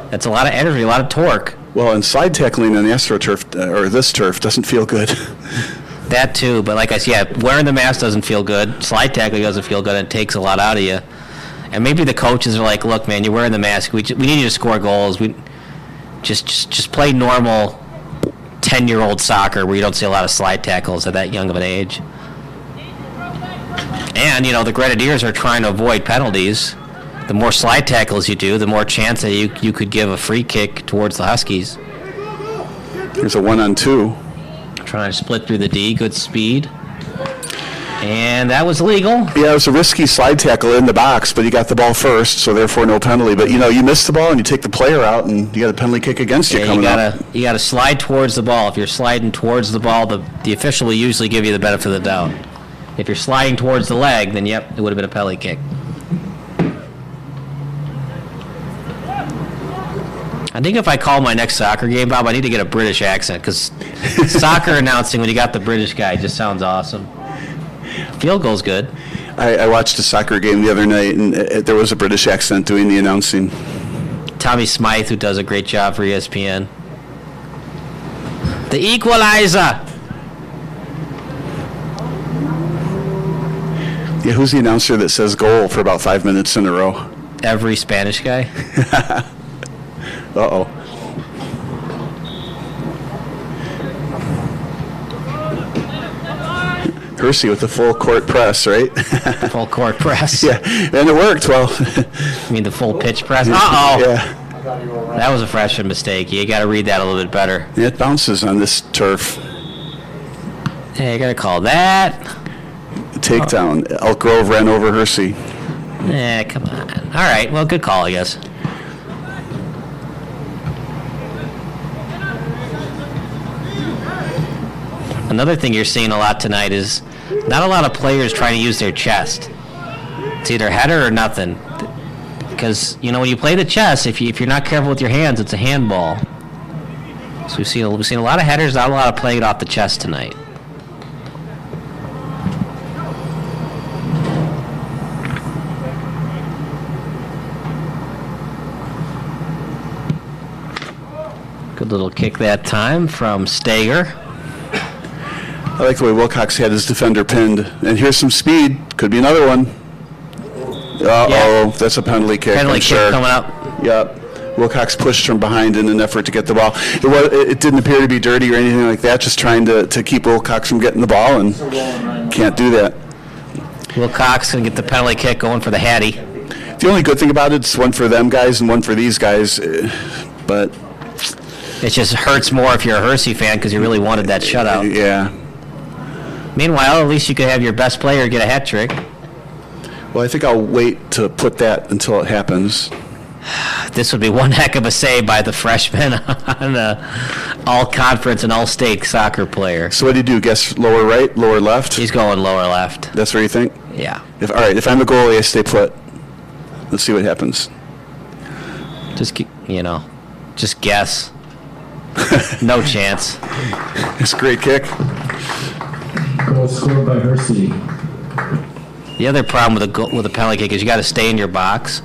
That's a lot of energy, a lot of torque. Well, and slide tackling on the AstroTurf, or this turf, doesn't feel good. That too, but like I said, wearing the mask doesn't feel good. Slide tackling doesn't feel good, and it takes a lot out of you. And maybe the coaches are like, look, man, you're wearing the mask. We need you to score goals. We just play normal 10-year-old soccer where you don't see a lot of slide tackles at that young of an age. And, the Grenadiers are trying to avoid penalties. The more slide tackles you do, the more chance that you could give a free kick towards the Huskies. There's a 1-on-2. Trying to split through the D, good speed. And that was legal. Yeah, it was a risky slide tackle in the box, but he got the ball first, so therefore no penalty. But, you miss the ball and you take the player out, and you got a penalty kick against you coming up. You got to slide towards the ball. If you're sliding towards the ball, the official will usually give you the benefit of the doubt. If you're sliding towards the leg, then, it would have been a penalty kick. I think if I call my next soccer game, Bob, I need to get a British accent because soccer announcing when you got the British guy just sounds awesome. Field goal's good. I watched a soccer game the other night, and there was a British accent doing the announcing. Tommy Smythe, who does a great job for ESPN. The equalizer. Yeah, who's the announcer that says goal for about 5 minutes in a row? every Spanish guy. Uh-oh. Hersey with the full court press, right? Full court press. Yeah, and it worked well. You mean the full pitch press? Uh-oh. Yeah, I thought you were right. That was a freshman mistake. You got to read that a little bit better. it bounces on this turf. Yeah, you got to call that. Takedown. Elk Grove ran over Hersey. Come on. All right. Well, good call, I guess. Another thing you're seeing a lot tonight is not a lot of players trying to use their chest. It's either header or nothing. Because, you know, when you play the chess, if you're not careful with your hands, it's a handball. So we've seen a lot of headers, not a lot of playing it off the chest tonight. Good little kick that time from Stager. I like the way Wilcox had his defender pinned. And here's some speed. Could be another one. Uh-oh, Yeah. That's a penalty kick, Penalty I'm kick sure. coming up. Yep. Wilcox pushed from behind in an effort to get the ball. It didn't appear to be dirty or anything like that, just trying to keep Wilcox from getting the ball, and can't do that. Wilcox going to get the penalty kick going for the Hattie. The only good thing about it is one for them guys and one for these guys, but It just hurts more if you're a Hersey fan because you really wanted that shutout. yeah. Meanwhile, at least you could have your best player get a hat trick. Well, I think I'll wait to put that until it happens. This would be one heck of a save by the freshman on an all-conference and all-state soccer player. So what do you do? Guess lower right, lower left? He's going lower left. That's what you think? Yeah. All right, if I'm a goalie, I stay put. Let's see what happens. Just guess. No chance. It's a great kick. Goal scored by Hersey. The other problem with a penalty kick is you got to stay in your box.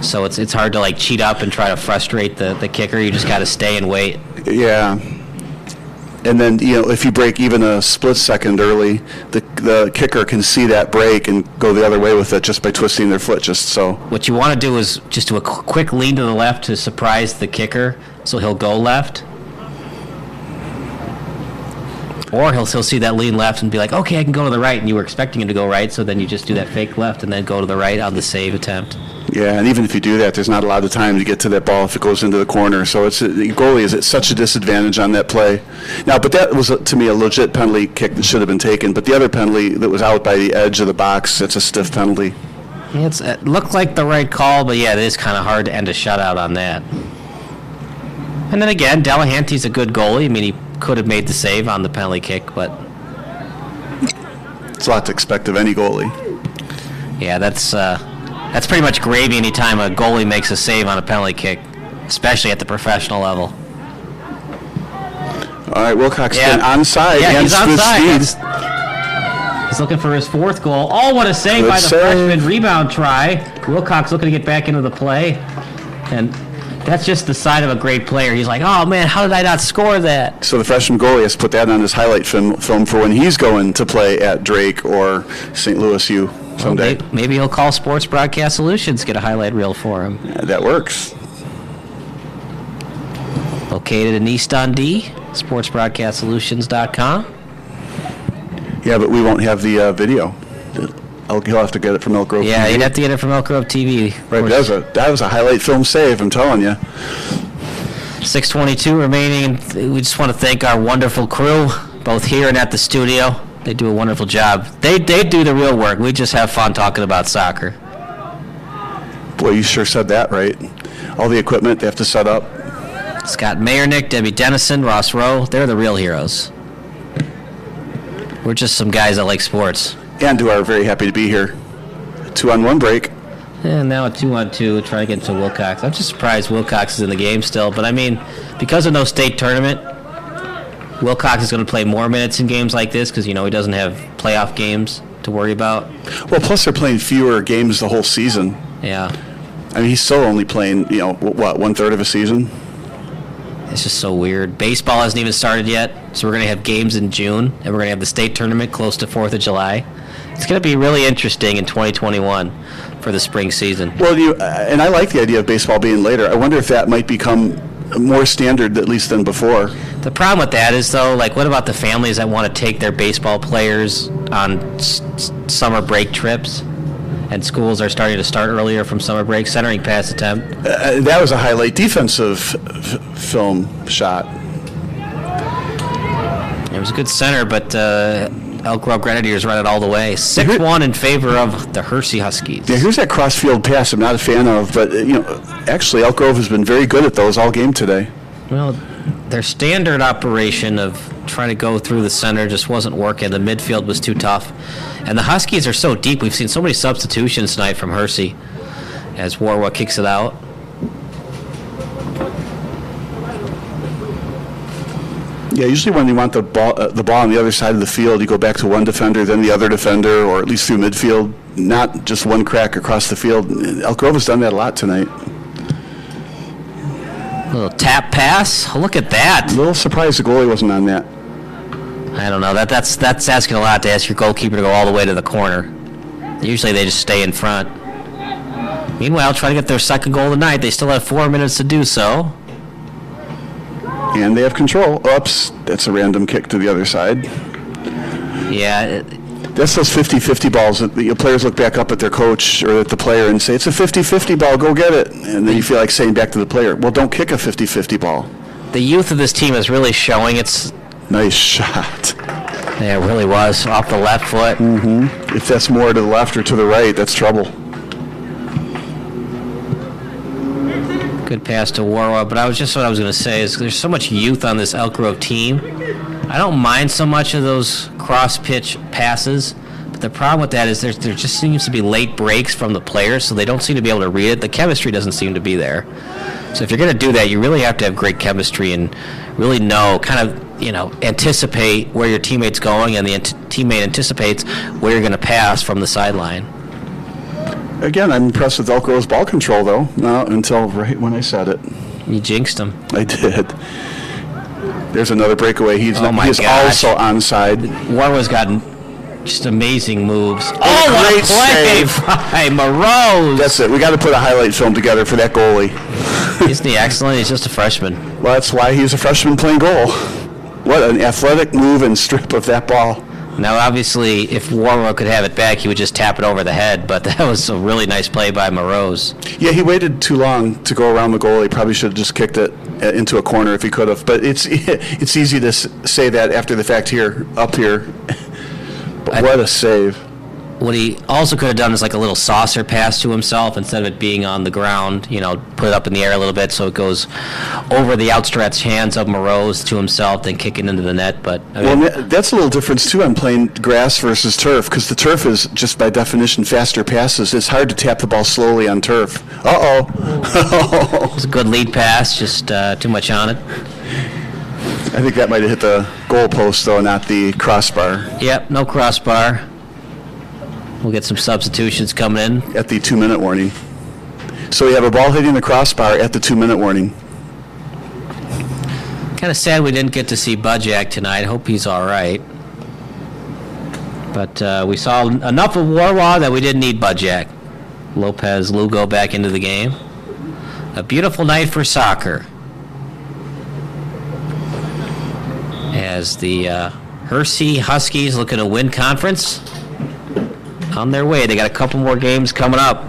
So it's hard to like cheat up and try to frustrate the kicker. You just got to stay and wait. Yeah. And then, if you break even a split second early, the kicker can see that break and go the other way with it just by twisting their foot just so. What you want to do is just do a quick lean to the left to surprise the kicker, so he'll go left. Or he'll see that lean left and be like, okay, I can go to the right, and you were expecting him to go right, so then you just do that fake left and then go to the right on the save attempt. Yeah, and even if you do that, there's not a lot of time to get to that ball if it goes into the corner. So the goalie is at such a disadvantage on that play. Now, but that was, to me, a legit penalty kick that should have been taken. But the other penalty that was out by the edge of the box, that's a stiff penalty. Yeah, it looked like the right call, but yeah, it is kind of hard to end a shutout on that. And then again, Delahanty's a good goalie. I mean, he could have made the save on the penalty kick, but It's a lot to expect of any goalie. yeah, that's pretty much gravy anytime a goalie makes a save on a penalty kick, especially at the professional level. All right, Wilcox Yeah. been onside. Yeah, and he's with onside. speed. He's looking for his fourth goal. Oh, what a save Good by the save. freshman. Rebound try. Wilcox looking to get back into the play. And that's just the sign of a great player. He's like, oh, man, how did I not score that? So the freshman goalie has to put that on his highlight film for when he's going to play at Drake or St. Louis U someday. Maybe he'll call Sports Broadcast Solutions, get a highlight reel for him. Yeah, that works. Located in East Dundee, sportsbroadcastsolutions.com. Yeah, but we won't have the video. He'll have to get it from Elk Grove. Yeah, TV. you'd have to get it from Elk Grove TV. Right, that was a highlight film save, I'm telling you. 6:22 remaining. We just want to thank our wonderful crew, both here and at the studio. They do a wonderful job. They do the real work. We just have fun talking about soccer. Boy, you sure said that right. All the equipment they have to set up. Scott Mayernick, Debbie Dennison, Ross Rowe, they're the real heroes. We're just some guys that like sports. And are very happy to be here. 2-on-1 break. And now a 2-on-2, try to get into Wilcox. I'm just surprised Wilcox is in the game still. But, I mean, because of no state tournament, Wilcox is going to play more minutes in games like this because, he doesn't have playoff games to worry about. Well, plus they're playing fewer games the whole season. Yeah. I mean, he's still only playing, 1/3 of a season? It's just so weird. Baseball hasn't even started yet, so we're going to have games in June, and we're going to have the state tournament close to 4th of July. It's going to be really interesting in 2021 for the spring season. Well, and I like the idea of baseball being later. I wonder if that might become more standard, at least, than before. The problem with that is, though, like, what about the families that want to take their baseball players on summer break trips? And schools are starting to start earlier from summer break, centering pass attempt. That was a highlight defensive film shot. It was a good center, but Elk Grove Grenadiers run it all the way. 6-1 in favor of the Hersey Huskies. Yeah, here's that cross-field pass I'm not a fan of, but, actually Elk Grove has been very good at those all game today. Well, their standard operation of trying to go through the center just wasn't working. The midfield was too tough. And the Huskies are so deep. We've seen so many substitutions tonight from Hersey as Warwa kicks it out. Yeah, usually when you want the ball on the other side of the field, you go back to one defender, then the other defender, or at least through midfield, not just one crack across the field. Elk Grove has done that a lot tonight. Little tap pass. Look at that. A little surprised the goalie wasn't on that. I don't know. That's asking a lot to ask your goalkeeper to go all the way to the corner. Usually they just stay in front. Meanwhile, try to get their second goal tonight. They still have 4 minutes to do so. And they have control. Oops, that's a random kick to the other side. Yeah. That's those 50-50 balls that the players look back up at their coach or at the player and say, it's a 50-50 ball, go get it. And then you feel like saying back to the player, well, don't kick a 50-50 ball. The youth of this team is really showing its... Nice shot. Yeah, it really was. Off the left foot. Mm-hmm. If that's more to the left or to the right, that's trouble. Good pass to Warwa, but what I was going to say is there's so much youth on this Elk Grove team. I don't mind so much of those cross-pitch passes, but the problem with that is there just seems to be late breaks from the players, so they don't seem to be able to read it. The chemistry doesn't seem to be there. So if you're going to do that, you really have to have great chemistry and really know, anticipate where your teammate's going, and the teammate anticipates where you're going to pass from the sideline. Again, I'm impressed with Elk Grove's ball control, though, until right when I said it. You jinxed him. I did. There's another breakaway. He's also onside. Warwa's gotten just amazing moves. Great save by Morose. That's it. We got to put a highlight film together for that goalie. Isn't he excellent? He's just a freshman. Well, that's why he's a freshman playing goal. What an athletic move and strip of that ball. Now, obviously, if Warwa could have it back, he would just tap it over the head, but that was a really nice play by Morose. Yeah, he waited too long to go around the goal. He probably should have just kicked it into a corner if he could have. But it's easy to say that after the fact up here. But what a save. What he also could have done is like a little saucer pass to himself instead of it being on the ground, put it up in the air a little bit so it goes over the outstretched hands of Morose to himself, then kicking into the net. But that's a little difference, too, on playing grass versus turf, because the turf is, just by definition, faster passes. It's hard to tap the ball slowly on turf. Uh-oh. It's a good lead pass, just too much on it. I think that might have hit the goal post, though, not the crossbar. Yep, no crossbar. We'll get some substitutions coming in. At the 2-minute warning. So we have a ball hitting the crossbar at the 2-minute warning. Kind of sad we didn't get to see Budjak tonight. Hope he's all right. But we saw enough of Warwa that we didn't need Budjak. Lopez Lugo back into the game. A beautiful night for soccer. As the Hersey Huskies looking to win conference. On their way. They got a couple more games coming up.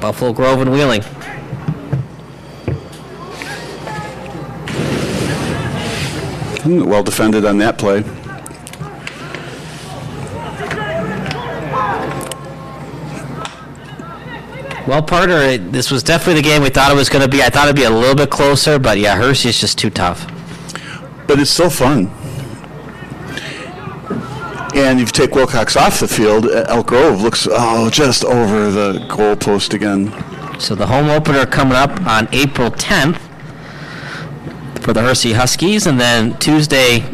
Buffalo Grove and Wheeling. Well defended on that play. Well, Parter, this was definitely the game we thought it was going to be. I thought it'd be a little bit closer, but yeah, Hersey is just too tough. But it's still fun. And if you take Wilcox off the field, Elk Grove looks, just over the goal post again. So the home opener coming up on April 10th for the Hersey Huskies, and then Tuesday,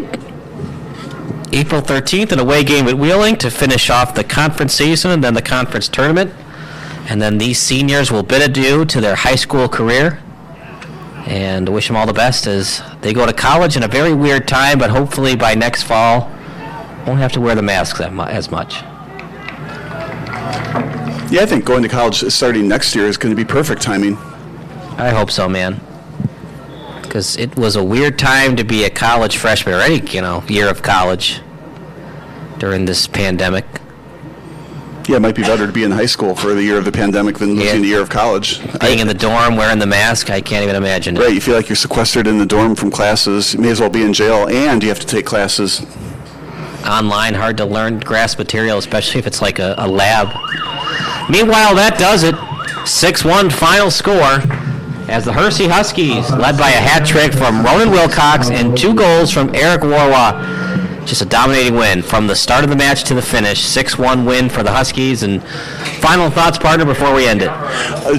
April 13th, an away game at Wheeling to finish off the conference season and then the conference tournament. And then these seniors will bid adieu to their high school career and wish them all the best as they go to college in a very weird time, but hopefully by next fall won't have to wear the masks as much. Yeah, I think going to college starting next year is going to be perfect timing. I hope so, man. Because it was a weird time to be a college freshman, or any, year of college during this pandemic. Yeah, it might be better to be in high school for the year of the pandemic than losing the year of college. Being in the dorm, wearing the mask, I can't even imagine it. Right, you feel like you're sequestered in the dorm from classes. You may as well be in jail, and you have to take classes. Online, hard to learn, grasp material, especially if it's like a lab. Meanwhile, that does it. 6-1 final score as the Hersey Huskies, led by a hat trick from Ronan Wilcox and 2 goals from Eric Warwa. Just a dominating win from the start of the match to the finish. 6-1 win for the Huskies. And final thoughts, partner, before we end it?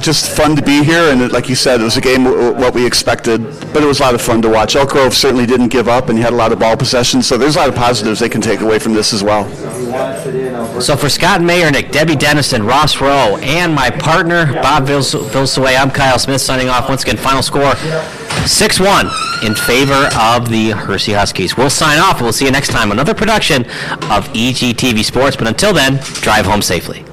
Just fun to be here, and like you said, it was a game what we expected, but it was a lot of fun to watch. Elk Grove certainly didn't give up and had a lot of ball possession, so there's a lot of positives they can take away from this as well. So for Scott Mayernick, Debbie Dennison, Ross Rowe, and my partner, Bob Vilsaway, I'm Kyle Smith signing off. Once again, final score, 6-1 in favor of the Hersey Huskies. We'll sign off, and we'll see you next time. Another production of EGTV Sports, but until then, drive home safely.